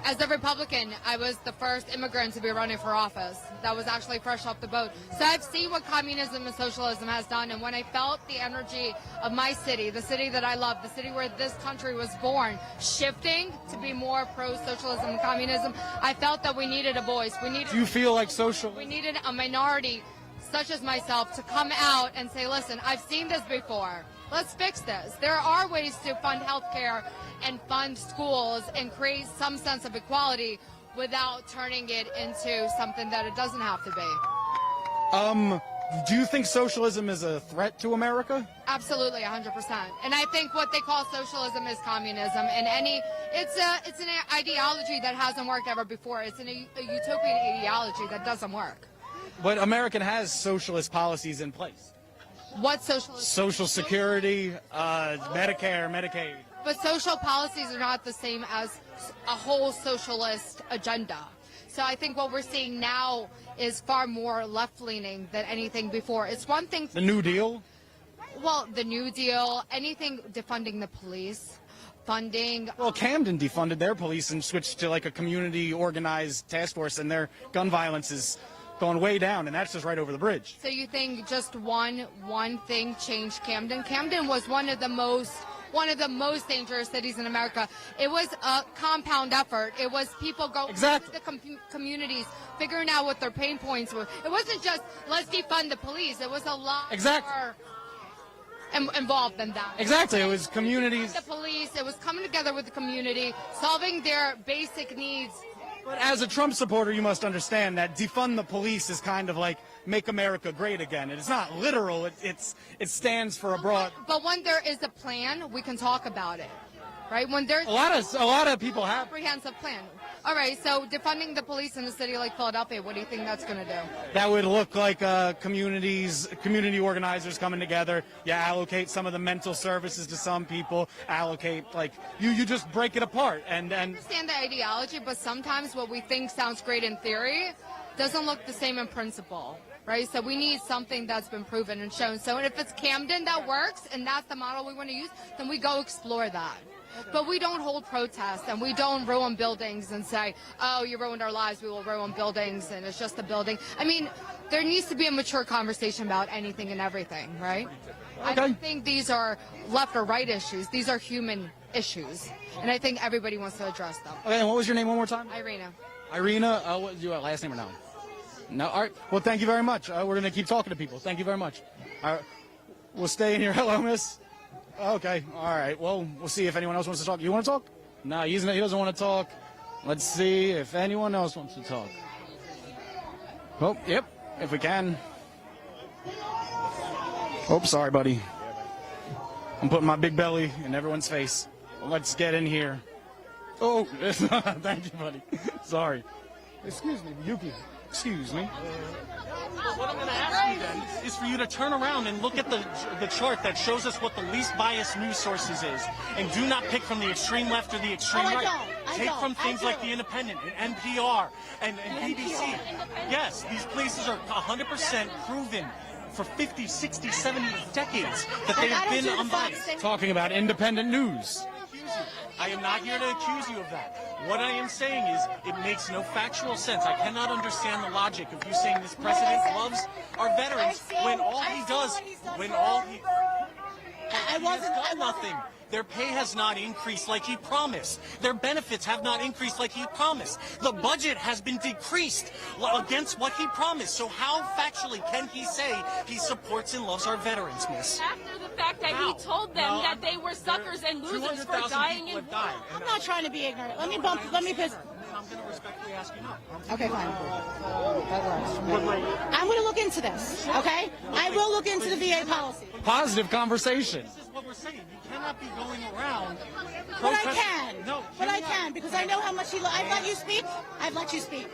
as a Republican, I was the first immigrant to be running for office. That was actually fresh off the boat. So I've seen what communism and socialism has done, and when I felt the energy of my city, the city that I love, the city where this country was born, shifting to be more pro-socialism and communism, I felt that we needed a voice. Do you feel like We needed a minority such as myself to come out and say, listen, I've seen this before. Let's fix this. There are ways to fund healthcare and fund schools and create some sense of equality without turning it into something that it doesn't have to be. Do you think socialism is a threat to America? Absolutely, 100%. And I think what they call socialism is communism. And it's an ideology that hasn't worked ever before. It's a utopian ideology that doesn't work. But America has socialist policies in place. What socialist? Social Security, Medicare, Medicaid. But social policies are not the same as a whole socialist agenda. So I think what we're seeing now is far more left-leaning than anything before. It's one thing. The New Deal? Well, the New Deal, anything defunding the police, funding. Well, Camden defunded their police and switched to like a community organized task force, and their gun violence is going way down, and that's just right over the bridge. So you think just one thing changed Camden? Camden was one of the most dangerous cities in America. It was a compound effort. It was people going to the communities, figuring out what their pain points were. It wasn't just, let's defund the police. It was a lot more involved than that. Exactly. It was communities. The police, it was coming together with the community, solving their basic needs. But as a Trump supporter, you must understand that defund the police is kind of like make America great again. It's not literal. It stands for a broad. But when there is a plan, we can talk about it, right? When there's a lot of people have comprehensive plan. All right, so defunding the police in a city like Philadelphia, what do you think that's going to do? That would look like community organizers coming together. You allocate some of the mental services to some people. Allocate you just break it apart and. I understand the ideology, but sometimes what we think sounds great in theory doesn't look the same in principle. Right, so we need something that's been proven and shown. So if it's Camden that works and that's the model we want to use, then we go explore that. But we don't hold protests and we don't ruin buildings and say, oh, you ruined our lives, we will ruin buildings and it's just a building. I mean, there needs to be a mature conversation about anything and everything, right? Okay. I don't think these are left or right issues. These are human issues. And I think everybody wants to address them. Okay, and what was your name one more time? Irina. Irina, what your last name or no? No, all right. Well, thank you very much. We're going to keep talking to people. Thank you very much. All right. We'll stay in here. Hello, miss. Okay. All right. Well, we'll see if anyone else wants to talk. You want to talk? No, he doesn't want to talk. Let's see if anyone else wants to talk. Oh, yep. If we can. Oh, sorry, buddy. I'm putting my big belly in everyone's face. Let's get in here. Oh, thank you, buddy. Sorry. Excuse me, Yuki. Excuse me. What I'm going to ask you then is for you to turn around and look at the chart that shows us what the least biased news sources is, and do not pick from the extreme left or the extreme right. Take from things like The Independent and NPR and BBC. Yes, these places are 100% proven for 50, 60, 70 decades that they have been unbiased. Talking about independent news. I am not here to accuse you of that. What I am saying is it makes no factual sense. I cannot understand the logic of you saying this president loves our veterans when all he does, nothing. Their pay has not increased like he promised. Their benefits have not increased like he promised. The budget has been decreased against what he promised. So how factually can he say he supports and loves our veterans, miss? After the fact that he told them that they were suckers and losers for dying in war. I'm not trying to be ignorant. Let me piss. I'm going to respectfully ask you no. Okay, fine. I'm going to look into this, okay? I will look into the VA policy. Positive conversation. This is what we're saying. You cannot be going around. But I can. No, but I can because I know how much he loves. I've let you speak. I've let you speak.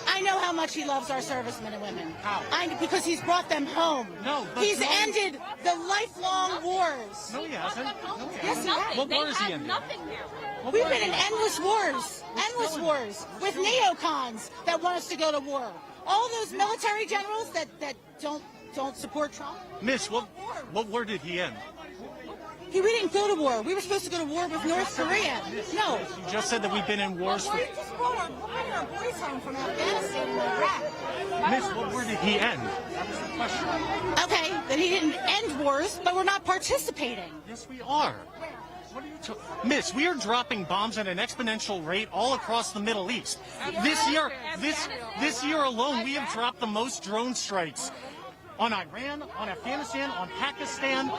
I know how much he loves our servicemen and women. How? Because he's brought them home. No. He's ended the lifelong wars. No, he hasn't. No, he Yes, he has. What war has he ended? We've been in endless wars with neocons that want us to go to war. All those military generals that don't support Trump. Miss, what war did he end? We didn't go to war. We were supposed to go to war with North Korea. No. You just said that we've been in wars for... We just brought our boys home from Afghanistan and Iraq. Miss, what war did he end? That was the question. Okay, then he didn't end wars, but we're not participating. Yes, we are. What are you talking? Miss, we are dropping bombs at an exponential rate all across the Middle East. This year alone, we have dropped the most drone strikes on Iran, on Afghanistan, on Pakistan,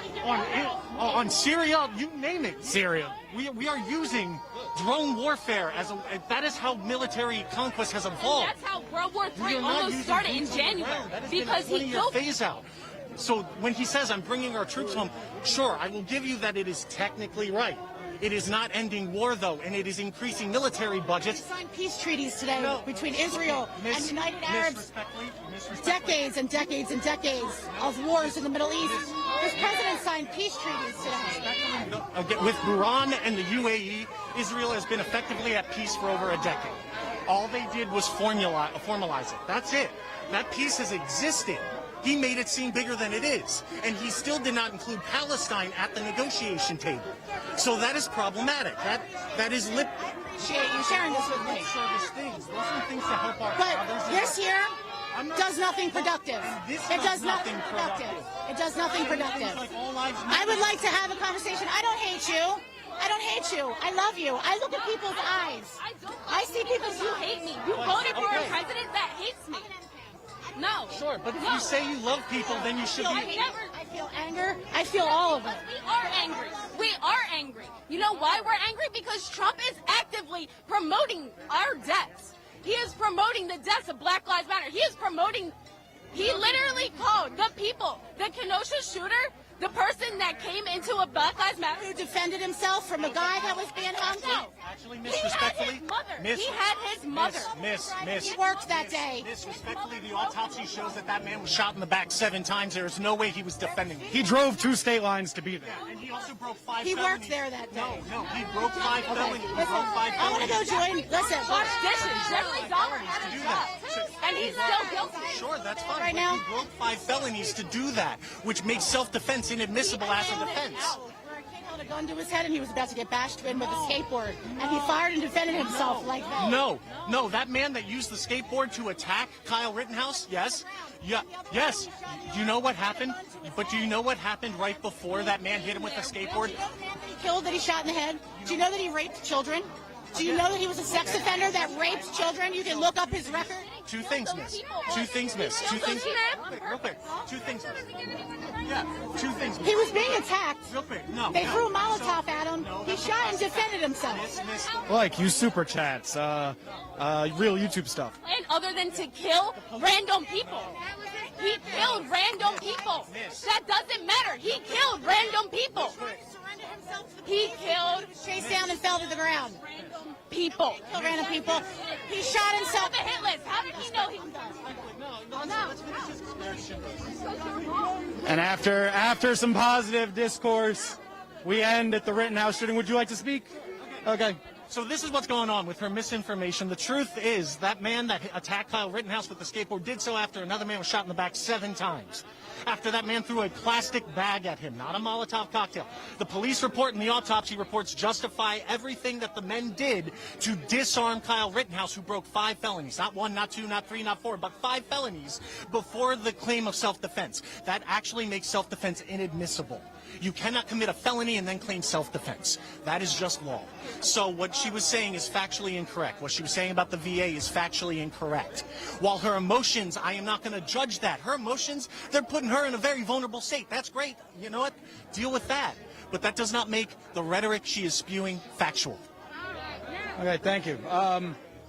on Syria, you name it. Syria. We are using drone warfare that is how military conquest has evolved. That's how World War We III are not almost using started in boots on the January ground. That has because been a he 20-year killed. phase out. So when he says I'm bringing our troops home, sure, I will give you that it is technically right. It is not ending war, though, and it is increasing military budgets. Signed peace treaties today between Israel and United Arabs. Decades and decades and decades of wars in the Middle East. This president signed peace treaties today. Again, with Iran and the UAE, Israel has been effectively at peace for over a decade. All they did was formalize it. That's it. That peace has existed. He made it seem bigger than it is. And he still did not include Palestine at the negotiation table. So that is problematic. That is lip. Appreciate you sharing this with me. Service things. Those are things to help our brothers. But this here does nothing productive. It does nothing productive. It does nothing productive. I would like to have a conversation. I don't hate you. I don't hate you. I love you. I look at people's eyes. I see people's You hate me. You voted for a president that hates me. No. Sure, but if you say you love people, then you should be. I feel anger. I feel all of it. We are angry. We are angry. You know why we're angry? Because Trump is actively promoting our deaths. He is promoting the deaths of Black Lives Matter. He is promoting. He literally called the people, the Kenosha shooter, the person that came into a Black Lives Matter, who defended himself from a guy that was being hung. Actually, he had his mother. He had his mother. Miss. He worked that day. Respectfully, the autopsy shows that man was shot in the back 7 times. There is no way he was defending. He drove 2 state lines to be there. And he also broke 5 He felonies. worked there that day. No, he broke 5 felonies. He Listen, broke 5 I want to go felonies. join. Listen, Wash dishes. Jeffrey Dahmer had To do a that. job. And he's still guilty. Sure, that's fine. Right but now? he broke 5 felonies to do that, which makes self-defense inadmissible as a defense. Where a kid held a gun to his head and he was about to get bashed in with a skateboard, and he fired and defended himself like that. No, that man that used the skateboard to attack Kyle Rittenhouse, yes. You know what happened? But do you know what happened right before that man hit him with the skateboard? Do you know the man that he killed, that he shot in the head? Do you know that he raped children? Do you know that he was a sex offender that raped children? You can look up his record. 2 things, miss. 2 things, miss. 2 things. Real quick. 2 things, miss. Yeah, 2 things, miss. He was being attacked. Real quick. No. They threw a Molotov at him. He shot and defended himself. Like you super chats, real YouTube stuff. And other than to kill random people. He killed random people. That doesn't matter. He killed random people. He killed, chased down and fell to the ground. People. He killed random people. He shot himself. The hit list. How did he know he was And after some positive discourse, we end at the Rittenhouse shooting. Would you like to speak? Okay. So this is what's going on with her misinformation. The truth is that man that attacked Kyle Rittenhouse with the skateboard did so after another man was shot in the back 7 times. After that man threw a plastic bag at him, not a Molotov cocktail. The police report and the autopsy reports justify everything that the men did to disarm Kyle Rittenhouse, who broke 5 felonies. Not 1, not 2, not 3, not 4, but 5 felonies before the claim of self-defense. That actually makes self-defense inadmissible. You cannot commit a felony and then claim self-defense. That is just law. So what she was saying is factually incorrect. What she was saying about the VA is factually incorrect. While her emotions, I am not going to judge that. Her emotions, they're putting her in a very vulnerable state. That's great. You know what? Deal with that. But that does not make the rhetoric she is spewing factual. Okay, thank you.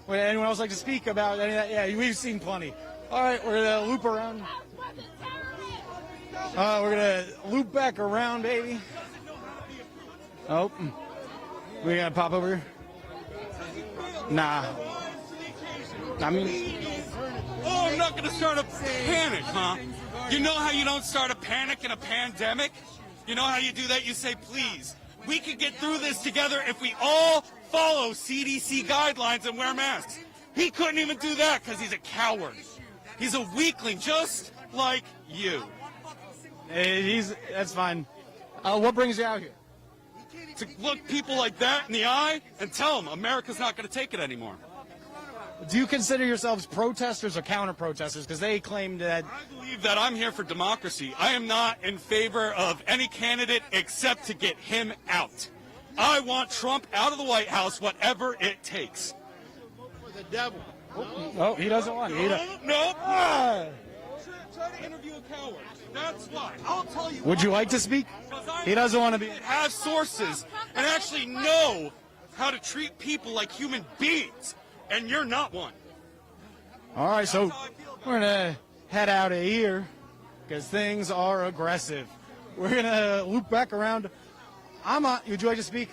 Would anyone else like to speak about any of that? Yeah, we've seen plenty. All right, we're going to loop around. We're going to loop back around, baby. Oh, we going to pop over here? Nah. I mean... Oh, I'm not going to start a panic, huh? You know how you don't start a panic in a pandemic? You know how you do that? You say, please, we could get through this together if we all follow CDC guidelines and wear masks. He couldn't even do that because he's a coward. He's a weakling, just like you. Hey, that's fine. What brings you out here? To look people like that in the eye and tell them America's not going to take it anymore. Do you consider yourselves protesters or counter-protesters? Because they claim that... I believe that I'm here for democracy. I am not in favor of any candidate except to get him out. I want Trump out of the White House, whatever it takes. For the devil. Oh, he doesn't want it. No. try to interview a coward. That's why. I'll tell you. Would you like to speak? He doesn't want to be. Have sources and actually know how to treat people like human beings, and you're not one. All right, so we're gonna head out of here because things are aggressive. We're gonna loop back around. Would you like to speak?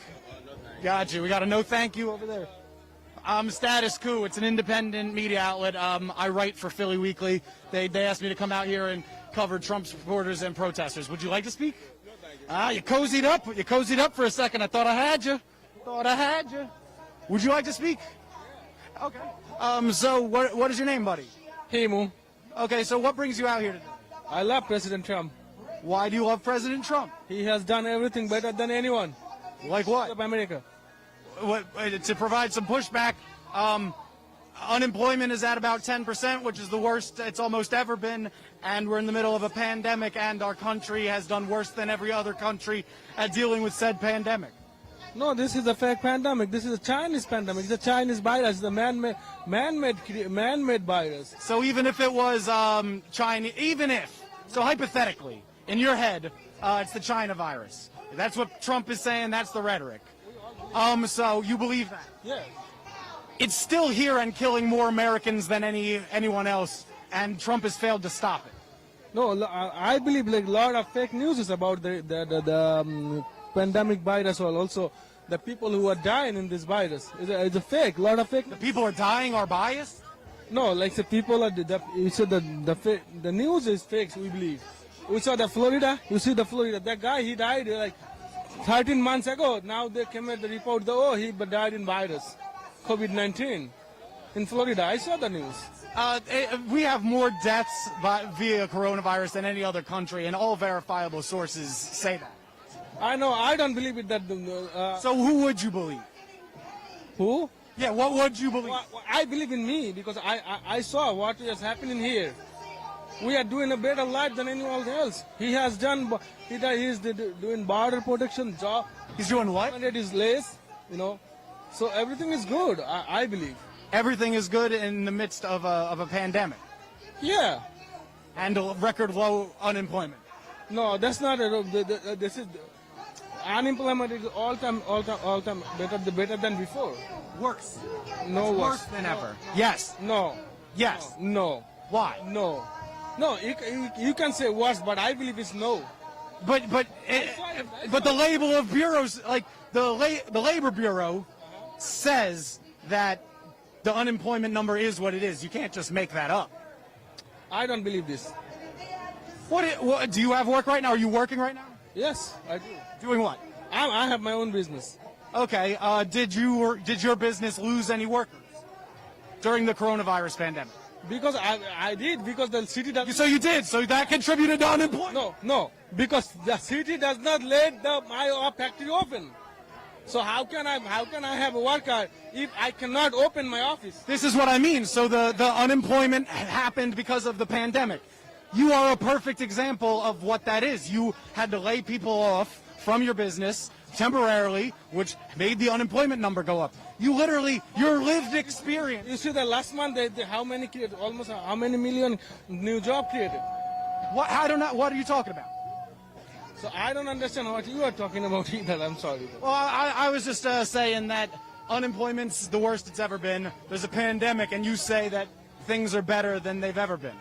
Got you. We got a no thank you over there. Status Quo. It's an independent media outlet. I write for Philly Weekly. They asked me to come out here and cover Trump supporters and protesters. Would you like to speak? You cozied up. You cozied up for a second. I thought I had you. Would you like to speak? Okay. So what is your name, buddy? Himu. Okay, so what brings you out here today? I love President Trump. Why do you love President Trump? He has done everything better than anyone. Like what? Of America. To provide some pushback, unemployment is at about 10%, which is the worst it's almost ever been, and we're in the middle of a pandemic, and our country has done worse than every other country at dealing with said pandemic. No, this is a fake pandemic. This is a Chinese pandemic. It's a Chinese virus. It's a man-made virus. So even if it was China, so hypothetically, in your head, it's the China virus. That's what Trump is saying. That's the rhetoric. So you believe that? Yeah. It's still here and killing more Americans than anyone else, and Trump has failed to stop it. No, I believe like a lot of fake news is about the pandemic virus, or also the people who are dying in this virus. It's a fake. A lot of fake. The people are dying are biased? No, like the people are you said the news is fake. We believe. We saw the Florida. You see the Florida. That guy, he died like 13 months ago. Now they came at the report that he died in virus, COVID-19, in Florida. I saw the news. We have more deaths via coronavirus than any other country, and all verifiable sources say that. I know. I don't believe it. So who would you believe? Who? Yeah, what would you believe? Well, I believe in me because I saw what is happening here. We are doing a better life than anyone else. He has done. He's doing border protection job. He's doing what? And it is less, So everything is good. I believe. Everything is good in the midst of a pandemic. Yeah. And a record low unemployment. No, that's not. This is unemployment is all time better than before. Worse. No it's worse. Worse than ever. Yes. No. Yes. No. Why? No. No, you can say worse, but I believe it's no. But the label of bureaus, like the Labor Bureau, says that the unemployment number is what it is. You can't just make that up. I don't believe this. What do you have work right now? Are you working right now? Yes, I do. Doing what? I have my own business. Okay. Did your business lose any workers during the coronavirus pandemic? Because I did, because the city does. So you did. So that contributed to unemployment. No, because the city does not let my factory open. So how can I have a worker if I cannot open my office? This is what I mean. So the unemployment happened because of the pandemic. You are a perfect example of what that is. You had to lay people off from your business temporarily, which made the unemployment number go up. Your lived experience. You see, the last month, how many million new jobs created? What are you talking about? So I don't understand what you are talking about either. I'm sorry. Well, I was just saying that unemployment's the worst it's ever been. There's a pandemic, and you say that things are better than they've ever been.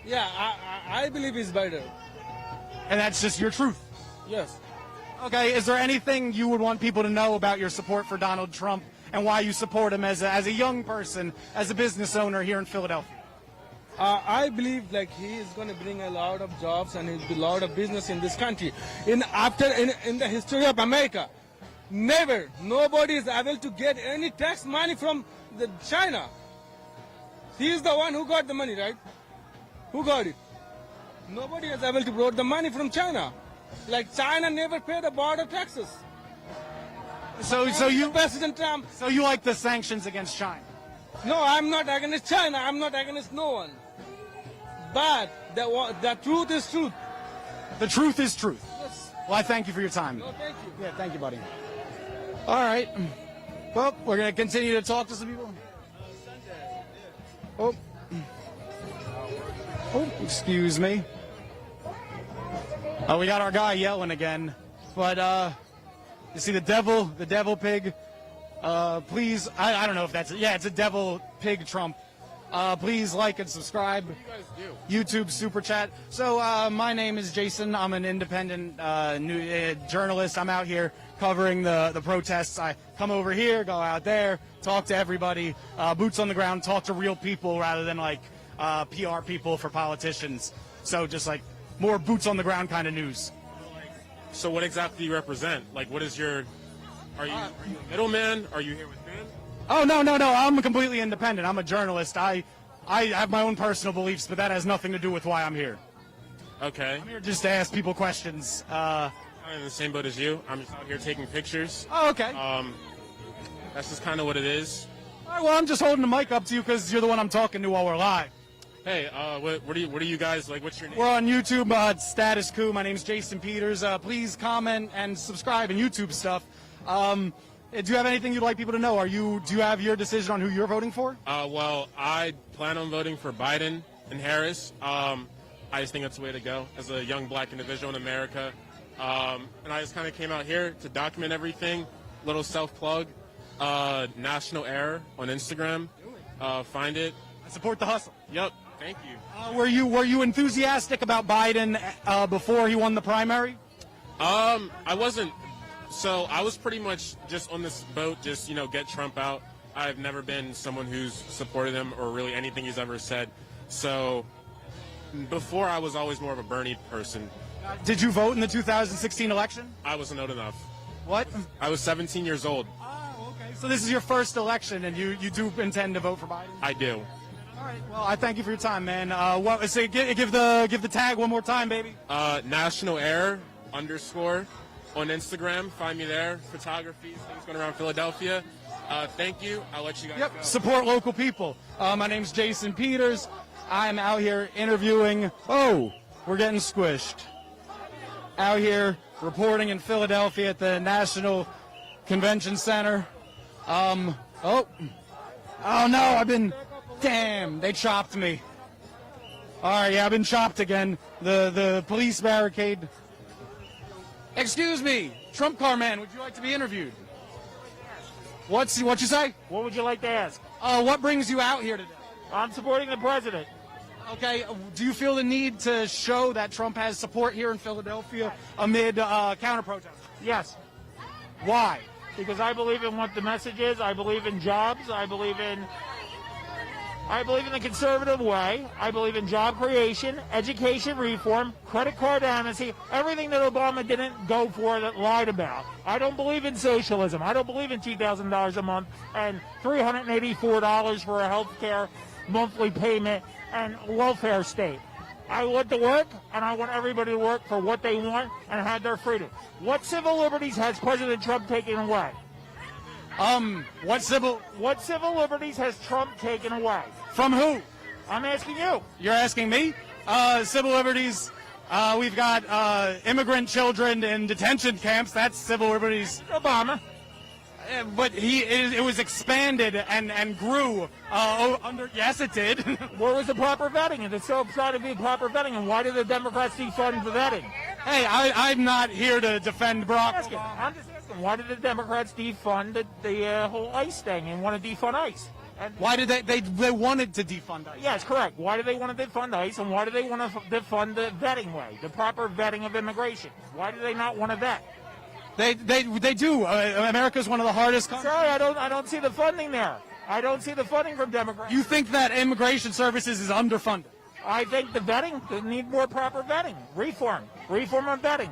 Yeah, I believe it's better. And that's just your truth? Yes. Okay, is there anything you would want people to know about your support for Donald Trump and why you support him as a young person, as a business owner here in Philadelphia? I believe like he is going to bring a lot of jobs and a lot of business in this country. In the history of America, nobody is able to get any tax money from China. He is the one who got the money, right? Who got it? Nobody is able to brought the money from China. Like China never paid the border taxes. So you, President Trump. So you like the sanctions against China? No, I'm not against China. I'm not against no one. But the truth is truth. The truth is truth. Yes. Well, I thank you for your time. No, thank you. Yeah, thank you, buddy. All right. Well, we're going to continue to talk to some people. Oh. Oh, excuse me. Oh, we got our guy yelling again. But, you see the devil pig. Please, I don't know if that's, it's a devil pig Trump. Please like and subscribe. What do you guys do? YouTube Super Chat. So, my name is Jason. I'm an independent journalist. I'm out here covering the protests. I come over here, go out there, talk to everybody, boots on the ground, talk to real people rather than like PR people for politicians. So just like more boots on the ground kind of news. So what exactly do you represent? Like, what is your? Are you a middleman? Are you here with Ben? Oh, no. I'm completely independent. I'm a journalist. I have my own personal beliefs, but that has nothing to do with why I'm here. Okay. I'm here just to ask people questions. I'm in the same boat as you. I'm just out here taking pictures. Oh, okay. That's just kind of what it is. All right, well, I'm just holding the mic up to you because you're the one I'm talking to while we're live. Hey, what are you guys like? What's your name? We're on YouTube, Status Coup. My name's Jason Peters. Please comment and subscribe and YouTube stuff. Do you have anything you'd like people to know? Do you have your decision on who you're voting for? Well, I plan on voting for Biden and Harris. I just think that's the way to go as a young black individual in America. And I just kind of came out here to document everything. Little self-plug. National Air on Instagram. Find it. I support the hustle. Yep. Thank you. Were you enthusiastic about Biden before he won the primary? I wasn't. So I was pretty much just on this boat, just, get Trump out. I've never been someone who's supported him or really anything he's ever said. So before I was always more of a Bernie person. Did you vote in the 2016 election? I wasn't old enough. What? I was 17 years old. Oh, okay. So this is your first election, and you do intend to vote for Biden? I do. All right. Well, I thank you for your time, man. Give the tag one more time, baby. National Air _ on Instagram. Find me there. Photography, things going around Philadelphia. Thank you. I'll let you guys go. Support local people. My name's Jason Peters. I'm out here interviewing. Oh, we're getting squished. Out here reporting in Philadelphia at the National Convention Center. Oh no, damn, they chopped me. All right, I've been chopped again. The police barricade. Excuse me, Trump car man, would you like to be interviewed? What you say? What would you like to ask? What brings you out here today? I'm supporting the president. Okay, do you feel the need to show that Trump has support here in Philadelphia amid counter-protests? Yes. Why? Because I believe in what the message is. I believe in jobs. I believe in the conservative way. I believe in job creation, education reform, credit card amnesty, everything that Obama didn't go for, that lied about. I don't believe in socialism. I don't believe in $2,000 a month and $384 for a health care monthly payment and welfare state. I want to work, and I want everybody to work for what they want and have their freedom. What civil liberties has President Trump taken away? What civil liberties has Trump taken away? From who? I'm asking you. You're asking me? Civil liberties. We've got immigrant children in detention camps. That's civil liberties. Obama. But it was expanded and grew under. Yes, it did. Where was the proper vetting? And it's so excited to be proper vetting. And why did the Democrats defund the vetting? Hey, I'm not here to defend Barack Obama. I'm just asking. Why did the Democrats defund the whole ICE thing and want to defund ICE? And why did they wanted to defund ICE? Yes, correct. Why do they want to defund ICE, and why do they want to defund the vetting way, the proper vetting of immigration? Why do they not want to vet? They do. America's one of the hardest countries. Sorry, I don't see the funding there. I don't see the funding from Democrats. You think that immigration services is underfunded? I think the vetting, they need more proper vetting. Reform on vetting.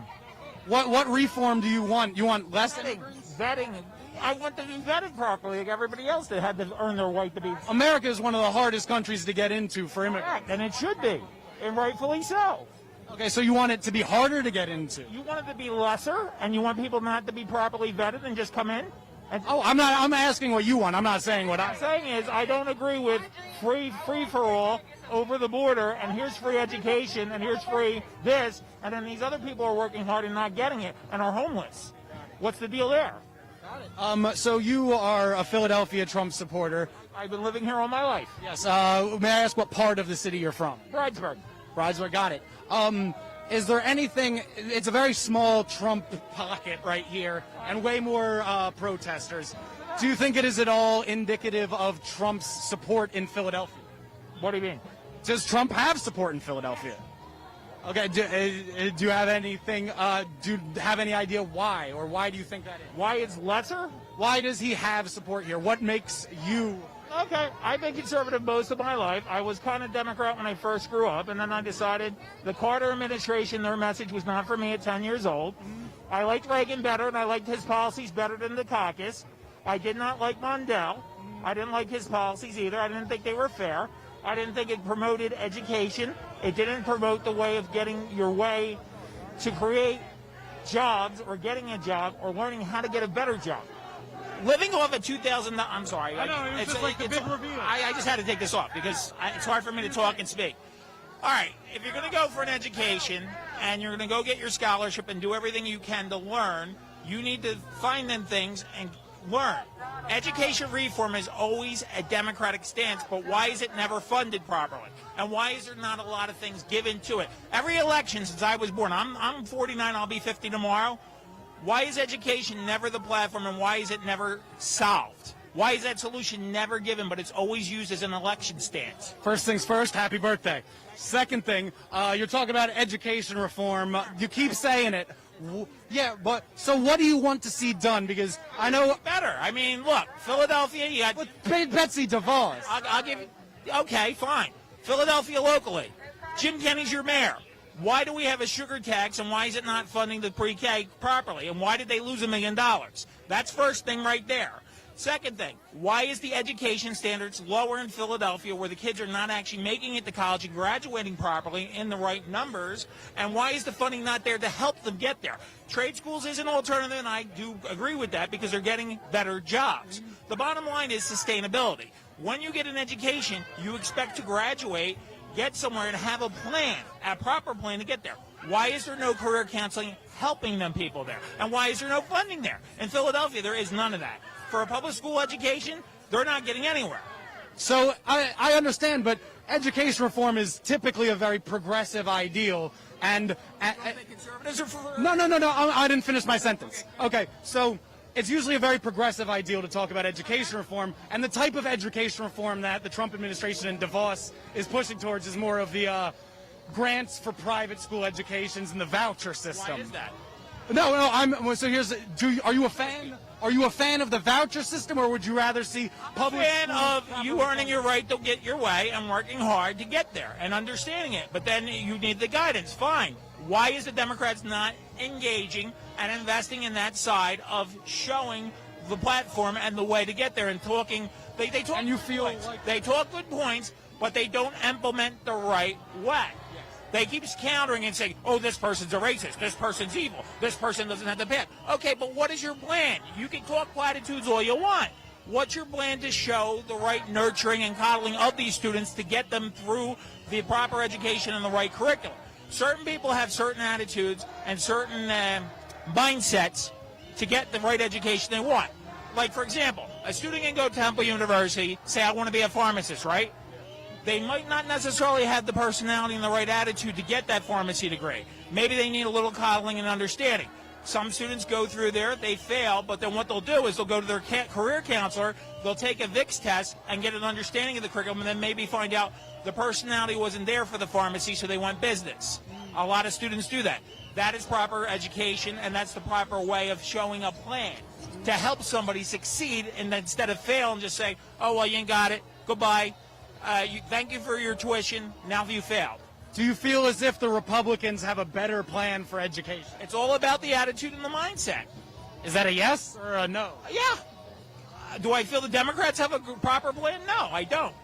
What reform do you want? You want less vetting? I want to be vetted properly like everybody else that had to earn their right to be. America is one of the hardest countries to get into for immigrants. Correct, and it should be, and rightfully so. Okay, so you want it to be harder to get into? You want it to be lesser, and you want people not to be properly vetted and just come in? I'm asking what you want. I'm not saying what I'm saying is I don't agree with free for all over the border, and here's free education, and here's free this, and then these other people are working hard and not getting it and are homeless. What's the deal there? So you are a Philadelphia Trump supporter. I've been living here all my life. Yes. May I ask what part of the city you're from? Bridesburg. Bridesburg, got it. Is there anything, it's a very small Trump pocket right here, and way more protesters. Do you think it is at all indicative of Trump's support in Philadelphia? What do you mean? Does Trump have support in Philadelphia? Okay, do you have anything, do you have any idea why, or why do you think that is? Why it's lesser? Why does he have support here? What makes you... Okay, I've been conservative most of my life. I was kind of Democrat when I first grew up, and then I decided the Carter administration, their message was not for me at 10 years old. I liked Reagan better, and I liked his policies better than the caucus. I did not like Mondale. I didn't like his policies either. I didn't think they were fair. I didn't think it promoted education. It didn't promote the way of getting your way to create jobs or getting a job or learning how to get a better job. Living off of 2,000, I'm sorry. I know, it's just like the big reveal. I just had to take this off because it's hard for me to talk and speak. All right, if you're going to go for an education and you're going to go get your scholarship and do everything you can to learn, you need to find them things and learn. Education reform is always a Democratic stance, but why is it never funded properly? And why is there not a lot of things given to it? Every election since I was born, I'm 49, I'll be 50 tomorrow. Why is education never the platform, and why is it never solved? Why is that solution never given, but it's always used as an election stance? First things first, happy birthday. Second thing, you're talking about education reform. You keep saying it. Yeah, but so what do you want to see done? Because I know... Better. I mean, look, Philadelphia, you got... Betsy DeVos. I'll give you... Okay, fine. Philadelphia locally. Jim Kenney's your mayor. Why do we have a sugar tax, and why is it not funding the pre-K properly? And why did they lose $1 million? That's first thing right there. Second thing, why is the education standards lower in Philadelphia where the kids are not actually making it to college and graduating properly in the right numbers? And why is the funding not there to help them get there? Trade schools is an alternative, and I do agree with that because they're getting better jobs. The bottom line is sustainability. When you get an education, you expect to graduate, get somewhere, and have a plan, a proper plan to get there. Why is there no career counseling helping them people there? And why is there no funding there? In Philadelphia, there is none of that. For a public school education, they're not getting anywhere. So I understand, but education reform is typically a very progressive ideal. And conservatives are for... No, I didn't finish my sentence. Okay, so it's usually a very progressive ideal to talk about education reform, and the type of education reform that the Trump administration and DeVos is pushing towards is more of the grants for private school educations and the voucher system. Why is that? No. So are you a fan? Are you a fan of the voucher system, or would you rather see public? I'm a fan of you earning your right to get your way and working hard to get there and understanding it. But then you need the guidance. Fine. Why is the Democrats not engaging and investing in that side of showing the platform and the way to get there and talking? They talk. And you feel like they talk good points, but they don't implement the right way. They keep countering and saying, oh, this person's a racist, this person's evil, this person doesn't have the path. Okay, but what is your plan? You can talk platitudes all you want. What's your plan to show the right nurturing and coddling of these students to get them through the proper education and the right curriculum? Certain people have certain attitudes and certain mindsets to get the right education they want. Like, for example, a student can go to Temple University, say, I want to be a pharmacist, right? They might not necessarily have the personality and the right attitude to get that pharmacy degree. Maybe they need a little coddling and understanding. Some students go through there, they fail, but then what they'll do is they'll go to their career counselor, they'll take a VIX test and get an understanding of the curriculum, and then maybe find out the personality wasn't there for the pharmacy, so they want business. A lot of students do that. That is proper education, and that's the proper way of showing a plan to help somebody succeed, and instead of fail and just say, oh, well, you ain't got it, goodbye. Thank you for your tuition. Now you failed. Do you feel as if the Republicans have a better plan for education? It's all about the attitude and the mindset. Is that a yes or a no? Yeah. Do I feel the Democrats have a proper plan? No, I don't.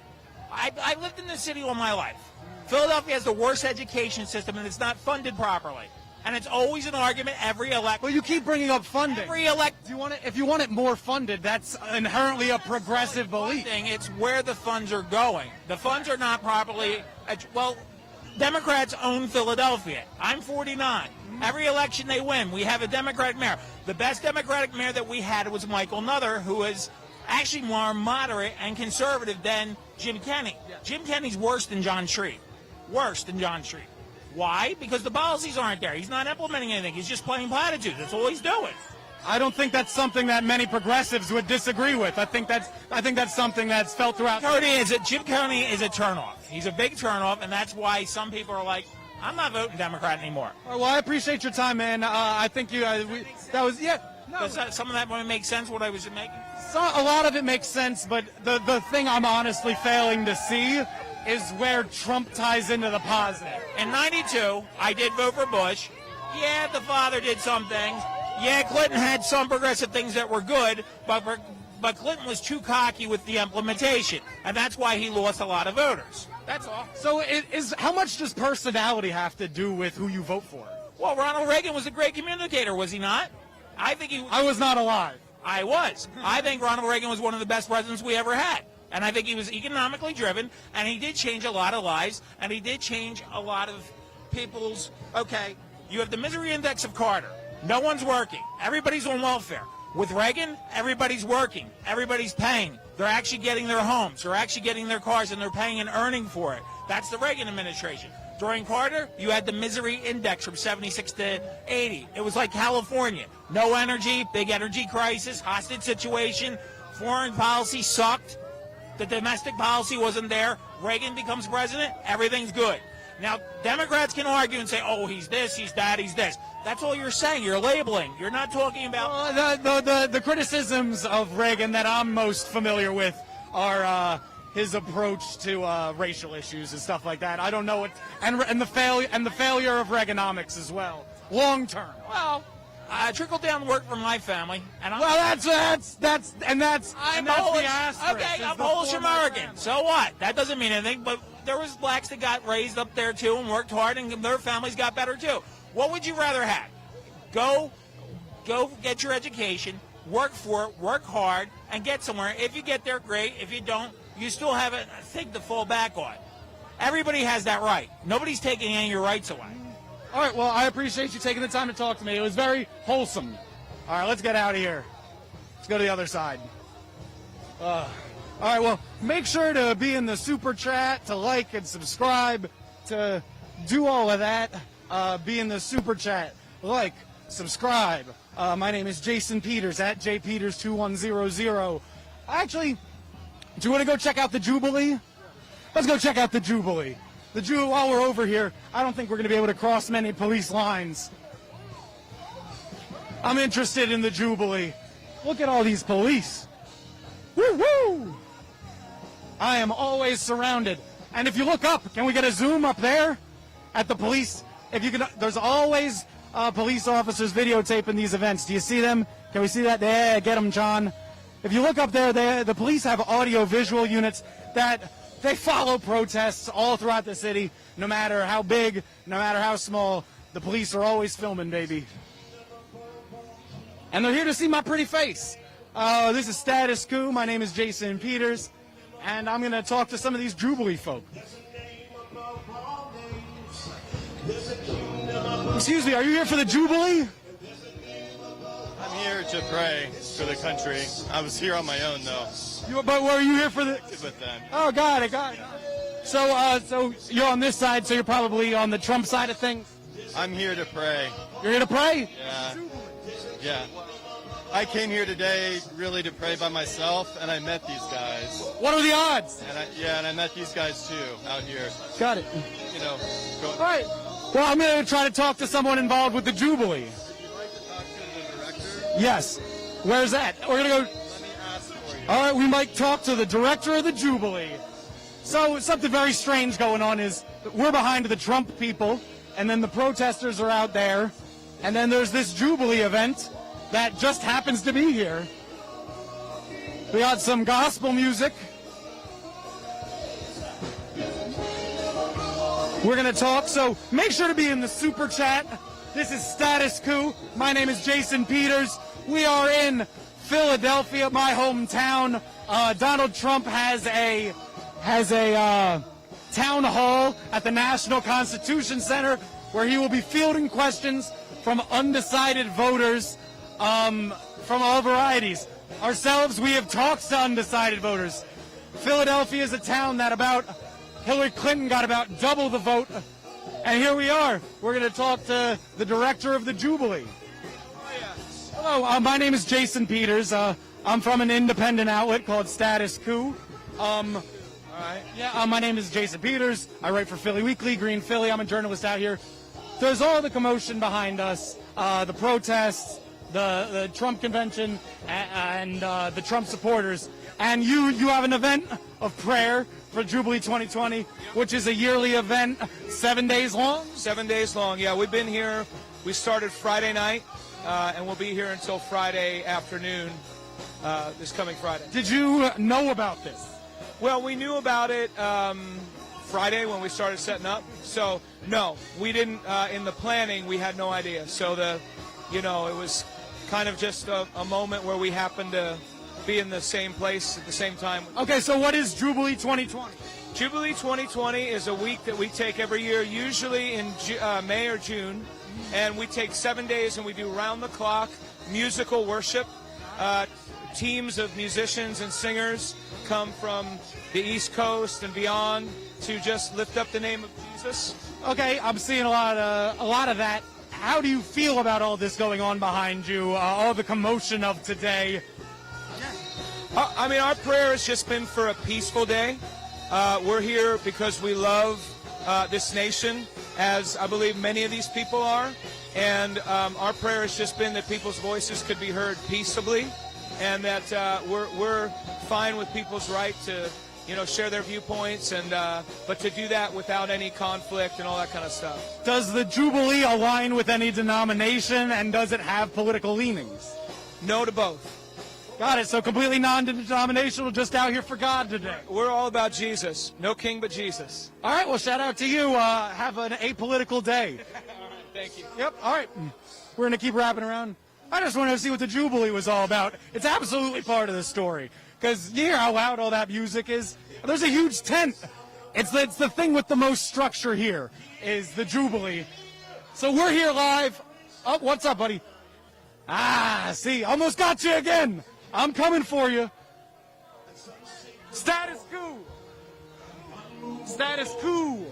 I lived in this city all my life. Philadelphia has the worst education system, and it's not funded properly. And it's always an argument every election. Well, you keep bringing up funding. Every election. If you want it more funded, that's inherently a progressive belief. It's where the funds are going. The funds are not properly. Well, Democrats own Philadelphia. I'm 49. Every election they win, we have a Democratic mayor. The best Democratic mayor that we had was Michael Nutter, who was actually more moderate and conservative than Jim Kenney. Jim Kenney's worse than John Shreve. Worse than John Shreve. Why? Because the policies aren't there. He's not implementing anything. He's just playing platitudes. That's all he's doing. I don't think that's something that many progressives would disagree with. I think that's something that's felt throughout. Jim Kenney is a turnoff. He's a big turnoff, and that's why some people are like, I'm not voting Democrat anymore. All right, well, I appreciate your time, man. I think you that was Does some of that make sense? What I was making? So, a lot of it makes sense, but the thing I'm honestly failing to see is where Trump ties into the positive. In '92, I did vote for Bush. Yeah, the father did some things. Yeah, Clinton had some progressive things that were good, but Clinton was too cocky with the implementation, and that's why he lost a lot of voters. That's all. So how much does personality have to do with who you vote for? Well, Ronald Reagan was a great communicator, was he not? I was not alive. I was. I think Ronald Reagan was one of the best presidents we ever had. And I think he was economically driven, and he did change a lot of lives, and he did change a lot of people's... Okay, you have the misery index of Carter. No one's working. Everybody's on welfare. With Reagan, everybody's working. Everybody's paying. They're actually getting their homes. They're actually getting their cars, and they're paying and earning for it. That's the Reagan administration. During Carter, you had the misery index from 76 to 80. It was like California. No energy, big energy crisis, hostage situation. Foreign policy sucked. The domestic policy wasn't there. Reagan becomes president, everything's good. Now, Democrats can argue and say, oh, he's this, he's that, he's this. That's all you're saying. You're labeling. You're not talking about... The criticisms of Reagan that I'm most familiar with are his approach to racial issues and stuff like that. I don't know what... And the failure of Reaganomics as well, long term. Well, trickle-down work from my family. And that's the Polish. asterisk. Okay, I'm Polish American. So what? That doesn't mean anything, but there was blacks that got raised up there, too, and worked hard, and their families got better, too. What would you rather have? Go get your education, work for it, work hard, and get somewhere. If you get there, great. If you don't, you still have a thing to fall back on. Everybody has that right. Nobody's taking any of your rights away. All right, well, I appreciate you taking the time to talk to me. It was very wholesome. All right, let's get out of here. Let's go to the other side. All right, well, make sure to be in the super chat, to like and subscribe, to do all of that. Be in the super chat, like, subscribe. My name is Jason Peters, at jpeters2100. Actually, do you want to go check out the Jubilee? Let's go check out the Jubilee. While we're over here, I don't think we're going to be able to cross many police lines. I'm interested in the Jubilee. Look at all these police. Woo-woo! I am always surrounded. And if you look up, can we get a zoom up there at the police? If you can, there's always police officers videotaping these events. Do you see them? Can we see that? There, get them, John. If you look up there, the police have audio-visual units that they follow protests all throughout the city, no matter how big, no matter how small. The police are always filming, baby. And they're here to see my pretty face. This is Status Quo. My name is Jason Peters, and I'm going to talk to some of these Jubilee folk. Excuse me, are you here for the Jubilee? I'm here to pray for the country. I was here on my own, though. But were you here for the... With them. Oh, got it. So you're on this side, so you're probably on the Trump side of things? I'm here to pray. You're here to pray? Yeah. I came here today really to pray by myself, and I met these guys. What are the odds? And I met these guys, too, out here. Got it. You know. All right. Well, I'm going to try to talk to someone involved with the Jubilee. Yes. Where's that? We're going to go... All right, we might talk to the director of the Jubilee. So something very strange going on is we're behind the Trump people, and then the protesters are out there, and then there's this Jubilee event that just happens to be here. We got some gospel music. We're going to talk, so make sure to be in the super chat. This is Status Quo. My name is Jason Peters. We are in Philadelphia, my hometown. Donald Trump has a town hall at the National Constitution Center, where he will be fielding questions from undecided voters from all varieties. Ourselves, we have talked to undecided voters. Philadelphia is a town that Hillary Clinton got about double the vote. And here we are. We're going to talk to the director of the Jubilee. Hello, my name is Jason Peters. I'm from an independent outlet called Status Quo. My name is Jason Peters. I write for Philly Weekly, Green Philly. I'm a journalist out here. There's all the commotion behind us, the protests, the Trump convention, and the Trump supporters. And you have an event of prayer for Jubilee 2020, which is a yearly event, 7 days long? 7 days long, yeah. We've been here. We started Friday night, and we'll be here until Friday afternoon, this coming Friday. Did you know about this? Well, we knew about it Friday when we started setting up. So, no, we didn't. In the planning, we had no idea. So, it was kind of just a moment where we happened to be in the same place at the same time. Okay, so what is Jubilee 2020? Jubilee 2020 is a week that we take every year, usually in May or June, and we take 7 days and we do round-the-clock musical worship. Teams of musicians and singers come from the East Coast and beyond to just lift up the name of Jesus. Okay, I'm seeing a lot of that. How do you feel about all this going on behind you, all the commotion of today? Our prayer has just been for a peaceful day. We're here because we love this nation, as I believe many of these people are. And our prayer has just been that people's voices could be heard peaceably, and that we're fine with people's right to, share their viewpoints, but to do that without any conflict and all that kind of stuff. Does the Jubilee align with any denomination, and does it have political leanings? No to both. Got it. So completely non-denominational, just out here for God today. We're all about Jesus. No king but Jesus. All right. Well, shout out to you. Have an apolitical day. Thank you. Yep. All right. We're going to keep wrapping around. I just wanted to see what the Jubilee was all about. It's absolutely part of the story. Because you hear how loud all that music is? There's a huge tent. It's the thing with the most structure here, is the Jubilee. So we're here live. Oh, what's up, buddy? See, almost got you again. I'm coming for you. Status quo. Status quo.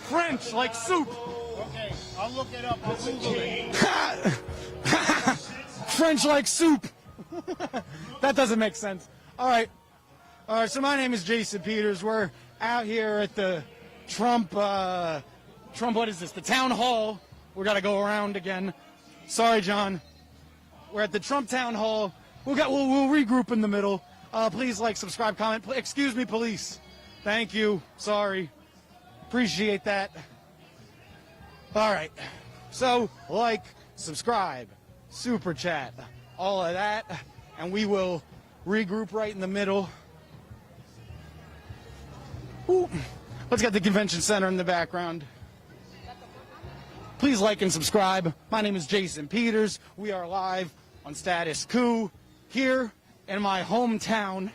French like soup. Okay, I'll look it up. I'll Google it. French like soup. That doesn't make sense. All right, so my name is Jason Peters. We're out here at the Trump, what is this? The town hall. We got to go around again. Sorry, John. We're at the Trump town hall. We'll regroup in the middle. Please like, subscribe, comment. Excuse me, police. Thank you. Sorry. Appreciate that. All right. So, like, subscribe, super chat, all of that, and we will regroup right in the middle. Ooh. Let's get the convention center in the background. Please like and subscribe. My name is Jason Peters. We are live on Status Quo here in my hometown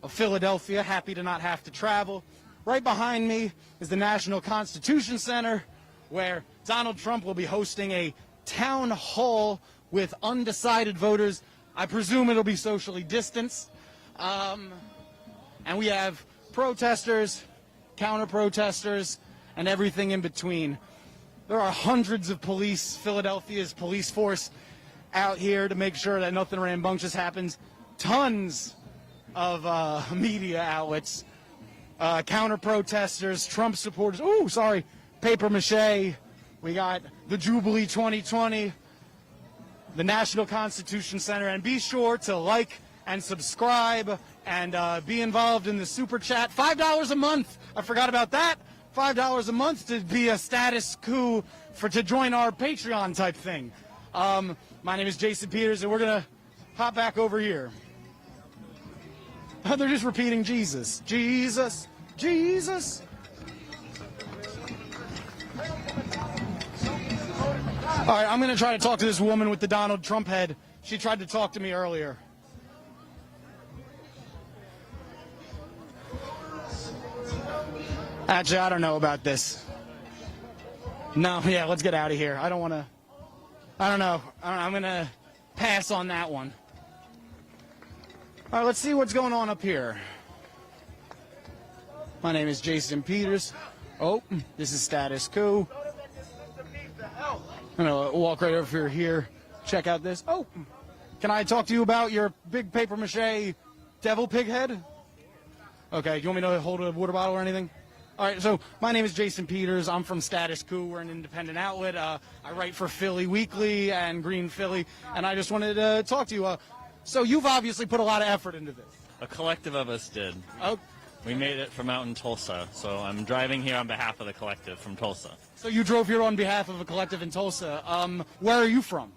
of Philadelphia. Happy to not have to travel. Right behind me is the National Constitution Center, where Donald Trump will be hosting a town hall with undecided voters. I presume it'll be socially distanced. And we have protesters, counter-protesters, and everything in between. There are hundreds of police, Philadelphia's police force, out here to make sure that nothing rambunctious happens. Tons of media outlets, counter-protesters, Trump supporters. Ooh, sorry, paper mache. We got the Jubilee 2020, the National Constitution Center, and be sure to like and subscribe and be involved in the super chat. $5 a month. I forgot about that. $5 a month to be a Status Quo to join our Patreon type thing. My name is Jason Peters, and we're gonna hop back over here. They're just repeating Jesus, Jesus, Jesus. All right, I'm going to try to talk to this woman with the Donald Trump head. She tried to talk to me earlier. Actually, I don't know about this. No, yeah, let's get out of here. I don't want to. I don't know. I'm going to pass on that one. All right, let's see what's going on up here. My name is Jason Peters. Oh, this is Status Quo. I'm going to walk right over here. Check out this. Oh, can I talk to you about your big paper mache devil pig head? Okay, do you want me to hold a water bottle or anything? All right, so my name is Jason Peters. I'm from Status Quo. We're an independent outlet. I write for Philly Weekly and Green Philly, and I just wanted to talk to you. So you've obviously put a lot of effort into this. A collective of us did. Oh. We made it from out in Tulsa, so I'm driving here on behalf of the collective from Tulsa. So you drove here on behalf of a collective in Tulsa. Where are you from?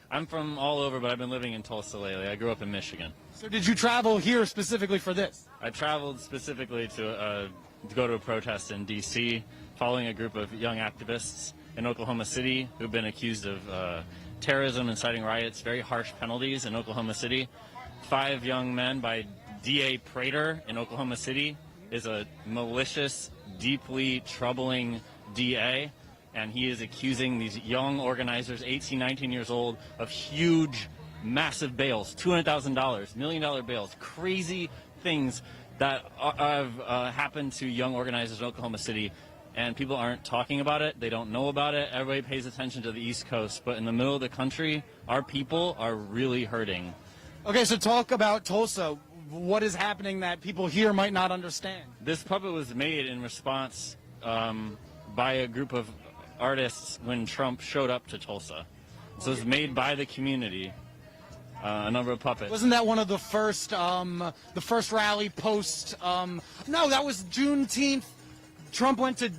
I'm from all over, but I've been living in Tulsa lately. I grew up in Michigan. So did you travel here specifically for this? I traveled specifically to go to a protest in D.C. following a group of young activists in Oklahoma City who've been accused of terrorism, inciting riots, very harsh penalties in Oklahoma City. 5 young men by D.A. Prater in Oklahoma City is a malicious, deeply troubling DA, and he is accusing these young organizers, 18, 19 years old, of huge, massive bails, $200,000, $1 million bails, crazy things that have happened to young organizers in Oklahoma City, and people aren't talking about it. They don't know about it. Everybody pays attention to the East Coast, but in the middle of the country, our people are really hurting. Okay, so talk about Tulsa. What is happening that people here might not understand? This puppet was made in response by a group of artists when Trump showed up to Tulsa. So it was made by the community. A number of puppets. Wasn't that one of the first rally post? No, that was Juneteenth. Trump went to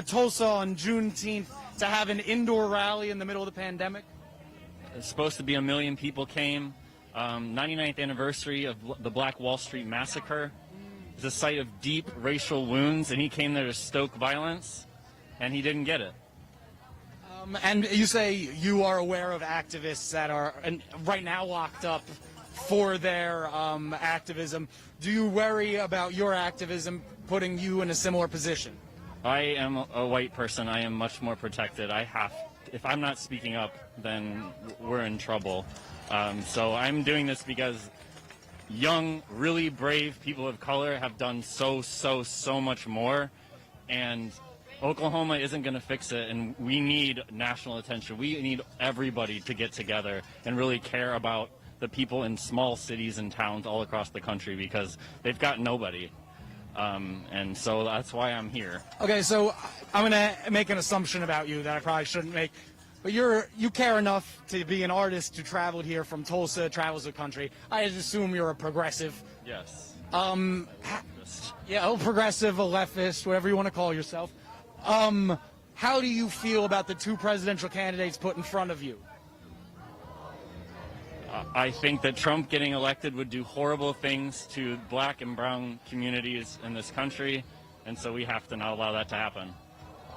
Tulsa on Juneteenth to have an indoor rally in the middle of the pandemic. It's supposed to be 1 million people came. 99th anniversary of the Black Wall Street Massacre. It's a site of deep racial wounds, and he came there to stoke violence, and he didn't get it. And you say you are aware of activists that are right now locked up for their activism. Do you worry about your activism putting you in a similar position? I am a white person. I am much more protected. If I'm not speaking up, then we're in trouble. So I'm doing this because young, really brave people of color have done so much more, and Oklahoma isn't going to fix it, and we need national attention. We need everybody to get together and really care about the people in small cities and towns all across the country because they've got nobody. And so that's why I'm here. Okay, so I'm going to make an assumption about you that I probably shouldn't make. But you care enough to be an artist who traveled here from Tulsa, travels the country. I just assume you're a progressive. Yes. Yeah, a progressive, a leftist, whatever you want to call yourself. How do you feel about the 2 presidential candidates put in front of you? I think that Trump getting elected would do horrible things to black and brown communities in this country, and so we have to not allow that to happen.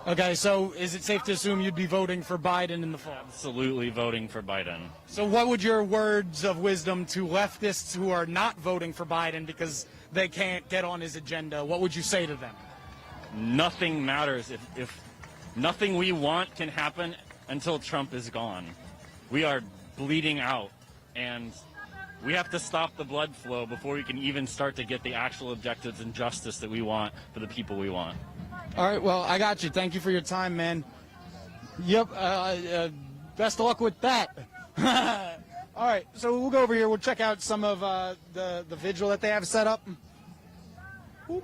Okay, so is it safe to assume you'd be voting for Biden in the fall? Absolutely voting for Biden. So what would your words of wisdom to leftists who are not voting for Biden because they can't get on his agenda, what would you say to them? Nothing matters if nothing we want can happen until Trump is gone. We are bleeding out, and we have to stop the blood flow before we can even start to get the actual objectives and justice that we want for the people we want. All right, well, I got you. Thank you for your time, man. Yep, best of luck with that. All right, so we'll go over here. We'll check out some of the vigil that they have set up. Ooh.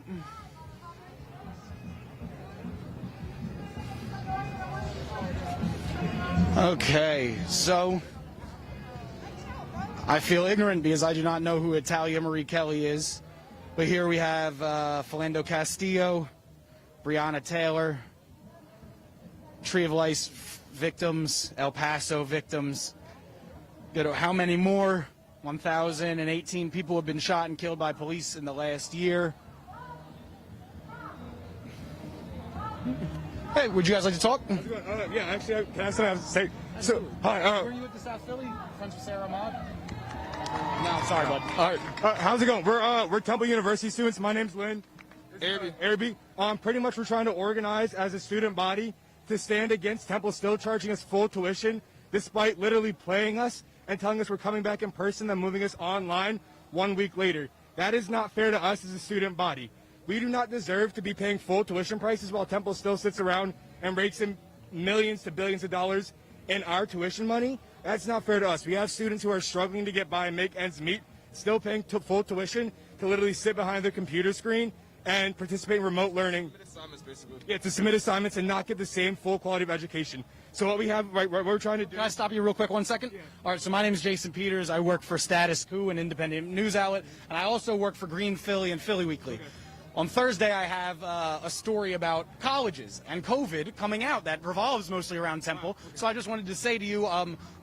Okay, so I feel ignorant because I do not know who Italia Marie Kelly is. But here we have Philando Castillo, Breonna Taylor, Tree of Life victims, El Paso victims. How many more? 1,018 people have been shot and killed by police in the last year. Hey, would you guys like to talk? Yeah, actually, can I have to say? So, hi. Were you at the South Philly? Friends with Sarah Ahmad? No, sorry, bud. All right. How's it going? We're Temple University students. My name's Lynn. Airbnb. Pretty much we're trying to organize as a student body to stand against Temple still charging us full tuition, despite literally playing us and telling us we're coming back in person and moving us online 1 week later. That is not fair to us as a student body. We do not deserve to be paying full tuition prices while Temple still sits around and rakes in millions to billions of dollars in our tuition money. That's not fair to us. We have students who are struggling to get by and make ends meet, still paying full tuition to literally sit behind their computer screen and participate in remote learning. Yeah, to submit assignments and not get the same full quality of education. So what we have, right, what we're trying to do... Can I stop you real quick 1 second? Yeah. All right, so my name is Jason Peters. I work for Status Quo, an independent news outlet, and I also work for Green Philly and Philly Weekly. Okay. On Thursday, I have a story about colleges and COVID coming out that revolves mostly around Temple. Okay. So I just wanted to say to you,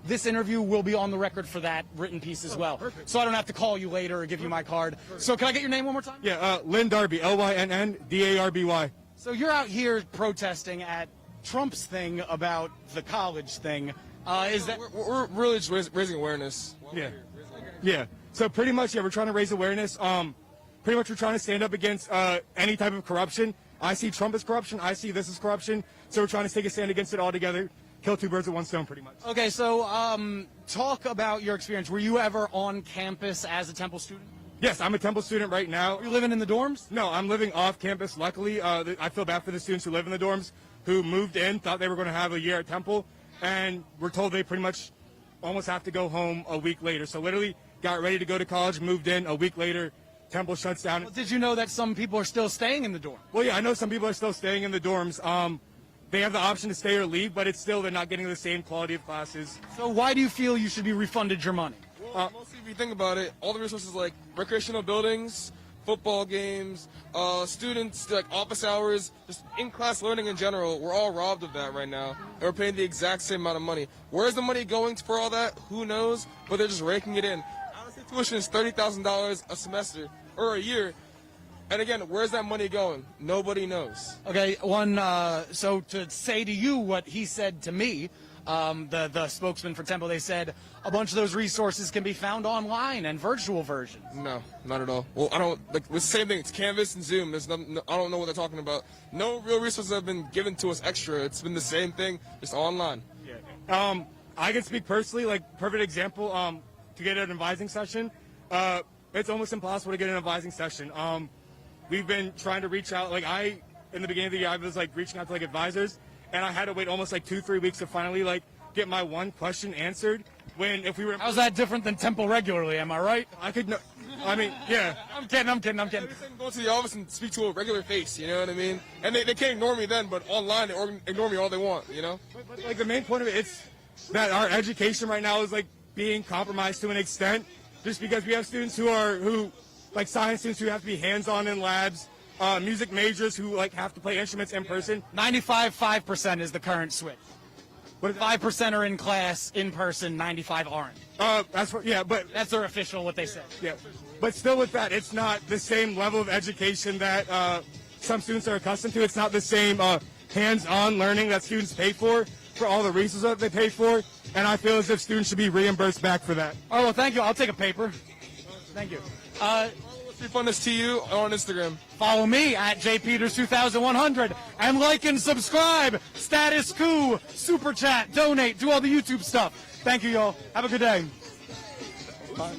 this interview will be on the record for that written piece as well. Perfect. So I don't have to call you later or give you my card. Perfect. So can I get your name one more time? Yeah, Lynn Darby, Lynndarby. So you're out here protesting at Trump's thing about the college thing. Is that we're really just raising awareness? Yeah. So pretty much, yeah, we're trying to raise awareness. Pretty much we're trying to stand up against any type of corruption. I see Trump as corruption. I see this as corruption. So we're trying to take a stand against it all together. Kill two birds with one stone, pretty much. Okay, so talk about your experience. Were you ever on campus as a Temple student? Yes, I'm a Temple student right now. Are you living in the dorms? No, I'm living off campus. Luckily, I feel bad for the students who live in the dorms, who moved in, thought they were going to have a year at Temple, and were told they pretty much almost have to go home a week later. So literally got ready to go to college, moved in, a week later, Temple shuts down. Well, did you know that some people are still staying in the dorm? Well, yeah, I know some people are still staying in the dorms. They have the option to stay or leave, but it's still, they're not getting the same quality of classes. So why do you feel you should be refunded your money? Mostly if you think about it, all the resources like recreational buildings, football games, students, like office hours, just in-class learning in general, we're all robbed of that right now. And we're paying the exact same amount of money. Where's the money going for all that? Who knows? But they're just raking it in. Honestly, tuition is $30,000 a semester or a year. And again, where's that money going? Nobody knows. Okay, so to say to you what he said to me, the spokesman for Temple, they said a bunch of those resources can be found online and virtual versions. No, not at all. Well, I don't, like, it's the same thing. It's Canvas and Zoom. There's nothing, I don't know what they're talking about. No real resources have been given to us extra. It's been the same thing, just online. Yeah. I can speak personally, like, perfect example, to get an advising session, it's almost impossible to get an advising session. We've been trying to reach out, like, in the beginning of the year, I was, like, reaching out to, like, advisors, and I had to wait almost, like, 2-3 weeks to finally, like, get my one question answered. When, if we were... How's that different than Temple regularly, am I right? I could, I mean, yeah. I'm kidding. Go to the office and speak to a regular face, you know what I mean? And they can't ignore me then, but online, they ignore me all they want, you know? But like, the main point of it, it's that our education right now is, like, being compromised to an extent, just because we have students who like science students who have to be hands-on in labs, music majors who like have to play instruments in person. 95% is the current switch. But 5% are in class in person, 95 aren't. That's their official what they said. Yeah, but still with that, it's not the same level of education that some students are accustomed to. It's not the same hands-on learning that students pay for all the resources that they pay for, and I feel as if students should be reimbursed back for that. Oh, well, thank you. I'll take a paper. Thank you. Let's refund this to you on Instagram. Follow me at jpeters2100 and like and subscribe. Status Quo, super chat, donate, do all the YouTube stuff. Thank you, y'all. Have a good day. Bye.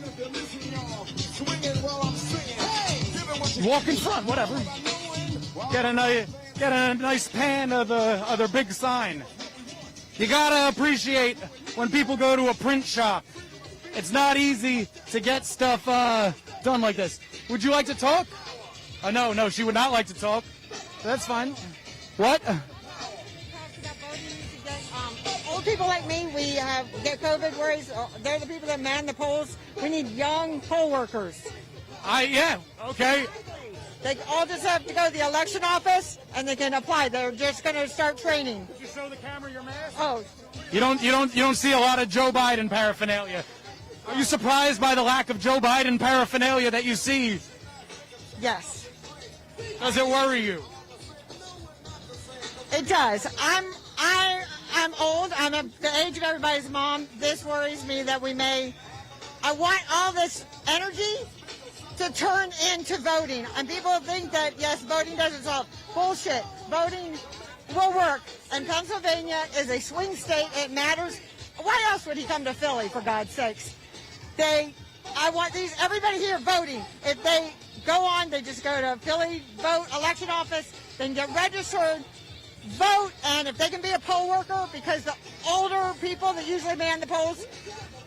Walk in front, whatever. Get a nice pan of their big sign. You gotta appreciate when people go to a print shop. It's not easy to get stuff done like this. Would you like to talk? No, she would not like to talk. That's fine. What? Old people like me, we get COVID worries. They're the people that man the polls. We need young poll workers. Yeah, okay. They all just have to go to the election office and they can apply. They're just going to start training. Could you show the camera your mask? Oh. You don't see a lot of Joe Biden paraphernalia. Are you surprised by the lack of Joe Biden paraphernalia that you see? Yes. Does it worry you? It does. I'm old. I'm the age of everybody's mom. This worries me that I want all this energy to turn into voting. And people think that, yes, voting doesn't solve. Bullshit. Voting will work. And Pennsylvania is a swing state. It matters. Why else would he come to Philly, for God's sakes? I want everybody here voting. If they go on, they just go to Philly vote election office, then get registered, vote, and if they can be a poll worker, because the older people that usually man the polls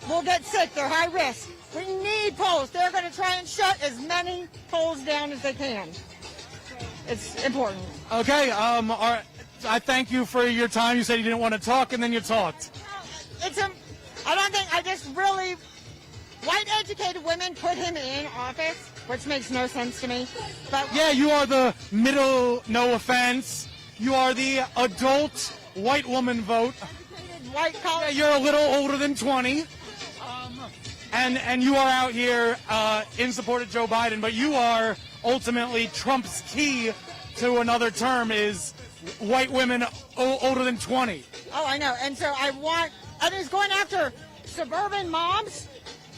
will get sick, they're high risk. We need polls. They're going to try and shut as many polls down as they can. It's important. Okay, I thank you for your time. You said you didn't want to talk, and then you talked. I just really, white educated women put him in office, which makes no sense to me. But yeah, you are the middle, no offense. You are the adult white woman vote. White collar. Yeah, you're a little older than 20. And you are out here in support of Joe Biden, but you are ultimately Trump's key to another term is white women older than 20. Oh, I know. And so and he's going after suburban moms.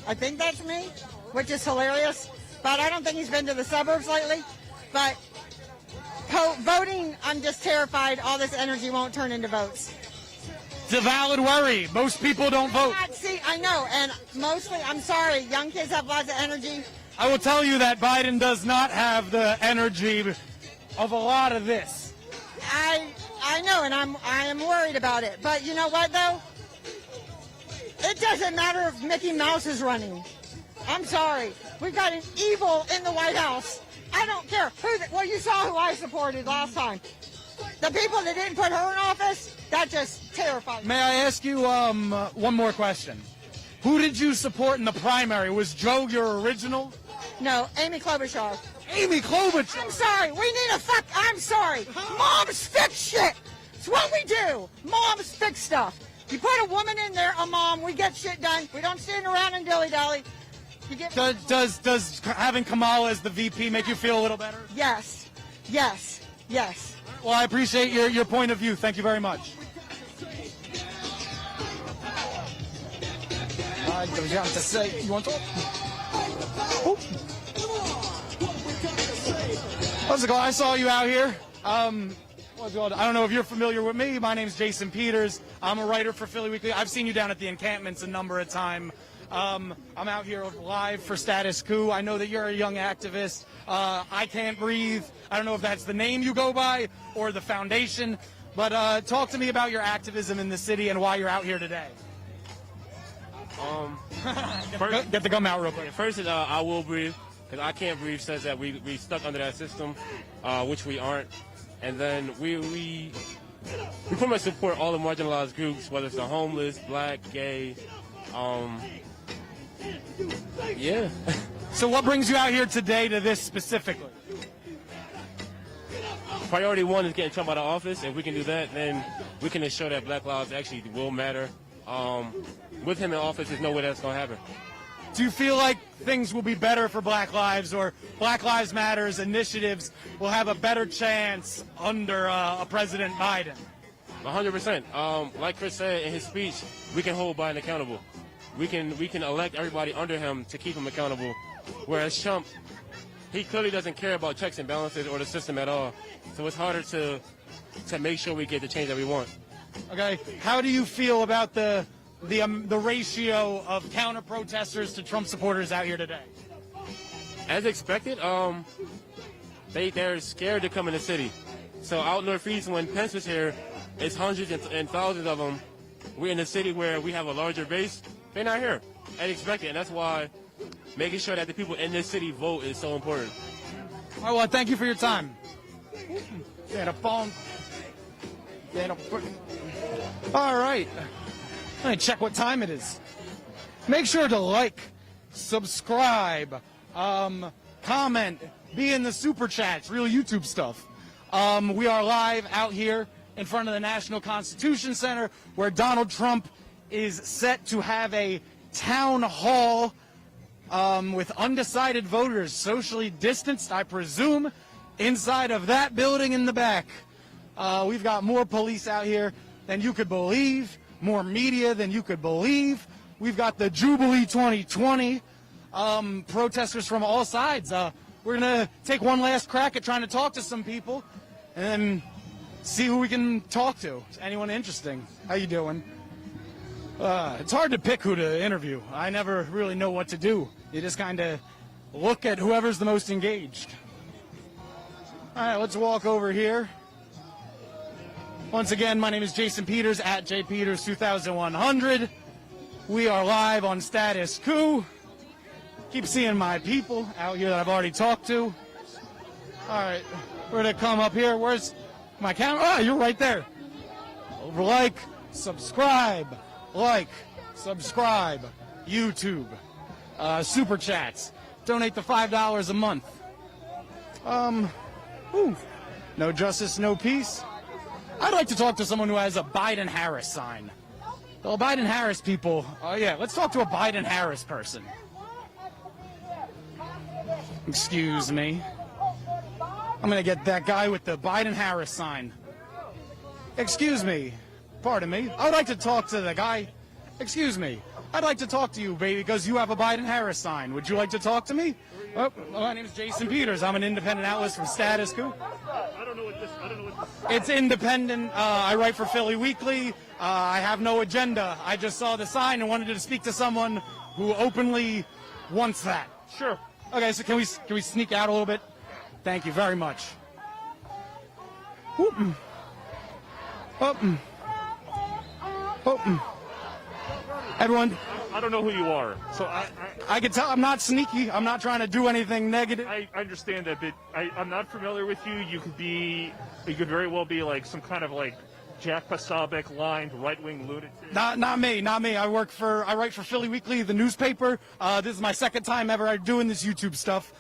I think that's me, which is hilarious. But I don't think he's been to the suburbs lately. But voting, I'm just terrified all this energy won't turn into votes. It's a valid worry. Most people don't vote. See, I know, and mostly, I'm sorry, young kids have lots of energy. I will tell you that Biden does not have the energy of a lot of this. I know, and I am worried about it. But you know what, though? It doesn't matter if Mickey Mouse is running. I'm sorry. We've got an evil in the White House. I don't care. Well, you saw who I supported last time. The people that didn't put her in office, that just terrified me. May I ask you one more question? Who did you support in the primary? Was Joe your original? No, Amy Klobuchar. Amy Klobuchar? I'm sorry. We need I'm sorry. Moms fix shit. It's what we do. Moms fix stuff. You put a woman in there, a mom, we get shit done. We don't stand around and dilly-dally. Does having Kamala as the VP make you feel a little better? Yes. Yes. Yes. Well, I appreciate your point of view. Thank you very much. You want to talk? How's it going? I saw you out here. I don't know if you're familiar with me. My name's Jason Peters. I'm a writer for Philly Weekly. I've seen you down at the encampments a number of times. I'm out here live for Status Coup. I know that you're a young activist. I Can't Breathe. I don't know if that's the name you go by or the foundation, but talk to me about your activism in the city and why you're out here today. Get the gum out real quick. First is I Will Breathe, because I Can't Breathe says that we stuck under that system, which we aren't. And then we pretty much support all the marginalized groups, whether it's the homeless, black, gay, yeah. So what brings you out here today to this specifically? Priority one is getting Trump out of office. If we can do that, then we can ensure that Black lives actually will matter. With him in office, there's no way that's going to happen. Do you feel like things will be better for Black Lives, or Black Lives Matters initiatives will have a better chance under a President Biden? 100%. Like Chris said in his speech, we can hold Biden accountable. We can elect everybody under him to keep him accountable. Whereas Trump, he clearly doesn't care about checks and balances or the system at all. So it's harder to make sure we get the change that we want. Okay. How do you feel about the ratio of counter-protesters to Trump supporters out here today? As expected, they're scared to come in the city. So out northeast, when Pence was here, it's hundreds and thousands of them. We're in a city where we have a larger base. They're not here, as expected, and that's why making sure that the people in this city vote is so important. All right, well, thank you for your time. All right. Let me check what time it is. Make sure to like, subscribe, comment, be in the super chats, real YouTube stuff. We are live out here in front of the National Constitution Center, where Donald Trump is set to have a town hall with undecided voters, socially distanced, I presume, inside of that building in the back. We've got more police out here than you could believe, more media than you could believe. We've got the Jubilee 2020. protesters from all sides. We're going to take one last crack at trying to talk to some people and then see who we can talk to. Anyone interesting? How you doing? It's hard to pick who to interview. I never really know what to do. You just kind of look at whoever's the most engaged. All right, let's walk over here. Once again, my name is Jason Peters at jpeters2100. We are live on Status Coup. Keep seeing my people out here that I've already talked to. All right, we're going to come up here. Where's my camera? Oh, you're right there. Like, subscribe. Like, subscribe. YouTube. Super chats. Donate the $5 a month. No justice, no peace. I'd like to talk to someone who has a Biden-Harris sign. The Biden-Harris people. Oh, yeah, let's talk to a Biden-Harris person. Excuse me. I'm going to get that guy with the Biden-Harris sign. Excuse me. Pardon me. I would like to talk to the guy. Excuse me. I'd like to talk to you, baby, because you have a Biden-Harris sign. Would you like to talk to me? Oh, my name is Jason Peters. I'm an independent outlet from Status Coup. I don't know what this. It's independent. I write for Philly Weekly. I have no agenda. I just saw the sign and wanted to speak to someone who openly wants that. Sure. Okay, so can we sneak out a little bit? Thank you very much. Whoop. Everyone. I don't know who you are, so I can tell I'm not sneaky. I'm not trying to do anything negative. I understand that, but I'm not familiar with you. You could very well be like some kind of like Jack Posobiec lined right-wing lunatic. Not me. I write for Philly Weekly, the newspaper. This is my second time ever doing this YouTube stuff.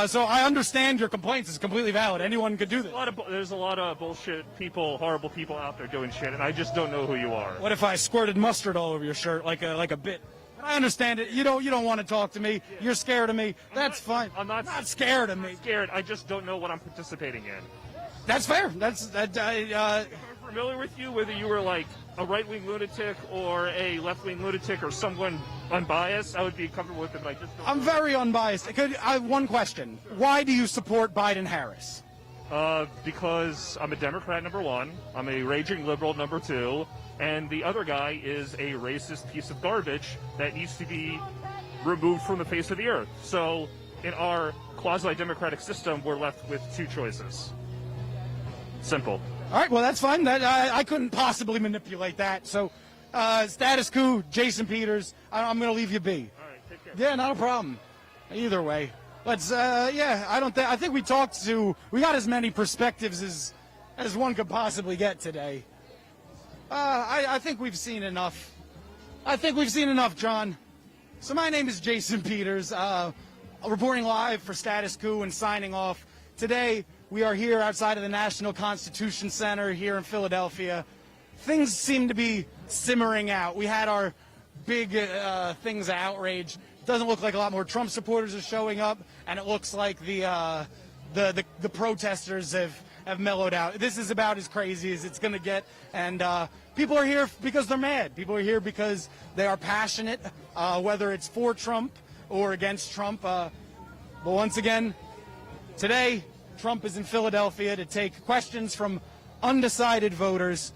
So I understand your complaints. It's completely valid. Anyone could do this. There's a lot of bullshit people, horrible people out there doing shit, and I just don't know who you are. What if I squirted mustard all over your shirt like a bit? I understand it. You don't want to talk to me. You're scared of me. That's fine. I'm not scared of me. Scared. I just don't know what I'm participating in. That's fair. If I'm familiar with you, whether you were like a right-wing lunatic or a left-wing lunatic or someone unbiased, I would be comfortable with it, but I just don't I'm very unbiased. I have one question. Why do you support Biden-Harris? Because I'm a Democrat, number one. I'm a raging liberal, number two. And the other guy is a racist piece of garbage that needs to be removed from the face of the earth. So in our quasi-democratic system, we're left with two choices. Simple. All right, well, that's fine. I couldn't possibly manipulate that. So, Status Coup, Jason Peters, I'm going to leave you be. All right, take care. Yeah, not a problem. Either way. Let's, I think we got as many perspectives as one could possibly get today. I think we've seen enough. John. So my name is Jason Peters, reporting live for Status Coup and signing off. Today, we are here outside of the National Constitution Center here in Philadelphia. Things seem to be simmering out. We had our big things of outrage. Doesn't look like a lot more Trump supporters are showing up, and it looks like the protesters have mellowed out. This is about as crazy as it's going to get, and people are here because they're mad. People are here because they are passionate, whether it's for Trump or against Trump. But once again, today, Trump is in Philadelphia to take questions from undecided voters.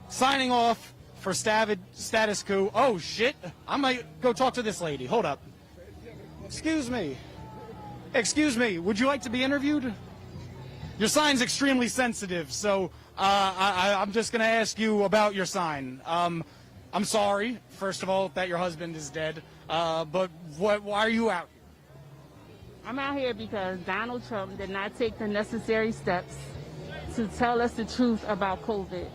Signing off for Status Coup. Oh, shit. I might go talk to this lady. Hold up. Excuse me. Would you like to be interviewed? Your sign's extremely sensitive, so I'm just going to ask you about your sign. I'm sorry, first of all, that your husband is dead, but why are you out? I'm out here because Donald Trump did not take the necessary steps to tell us the truth about COVID.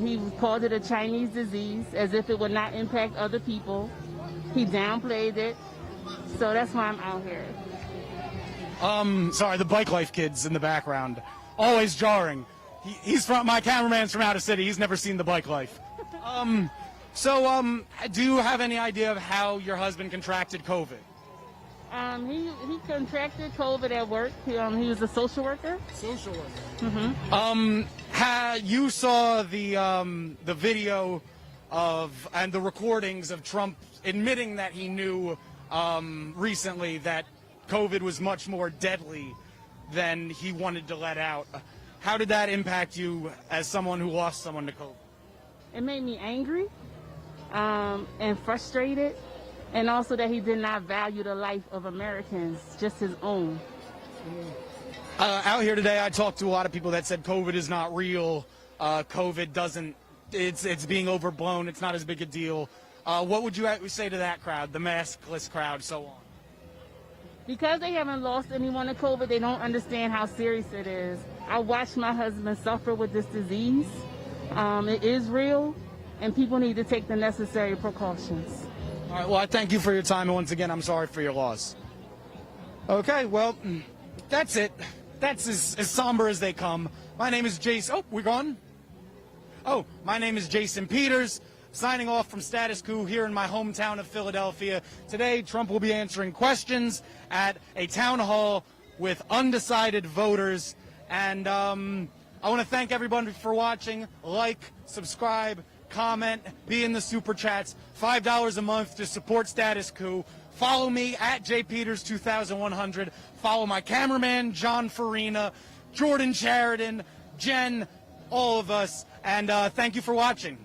He called it a Chinese disease as if it would not impact other people. He downplayed it. So that's why I'm out here. Sorry, the Bike Life kids in the background. Always jarring. My cameraman's from out of city. He's never seen the Bike Life. Do you have any idea of how your husband contracted COVID? He contracted COVID at work. He was a social worker. Social worker. Mm-hmm. You saw the video and the recordings of Trump admitting that he knew recently that COVID was much more deadly than he wanted to let out. How did that impact you as someone who lost someone to COVID? It made me angry and frustrated, and also that he did not value the life of Americans, just his own. Out here today, I talked to a lot of people that said COVID is not real. COVID doesn't, it's being overblown. It's not as big a deal. What would you say to that crowd, the maskless crowd, so on? Because they haven't lost anyone to COVID, they don't understand how serious it is. I watched my husband suffer with this disease. It is real, and people need to take the necessary precautions. All right, well, I thank you for your time, and once again, I'm sorry for your loss. Okay, well, that's it. That's as somber as they come. My name is Jason. Oh, we're gone? Oh, my name is Jason Peters, signing off from Status Coup here in my hometown of Philadelphia. Today, Trump will be answering questions at a town hall with undecided voters. And I want to thank everybody for watching. Like, subscribe, comment, be in the super chats. $5 a month to support Status Coup. Follow me at jpeters2100. Follow my cameraman, John Farina, Jordan Sheridan, Jen, all of us. And thank you for watching.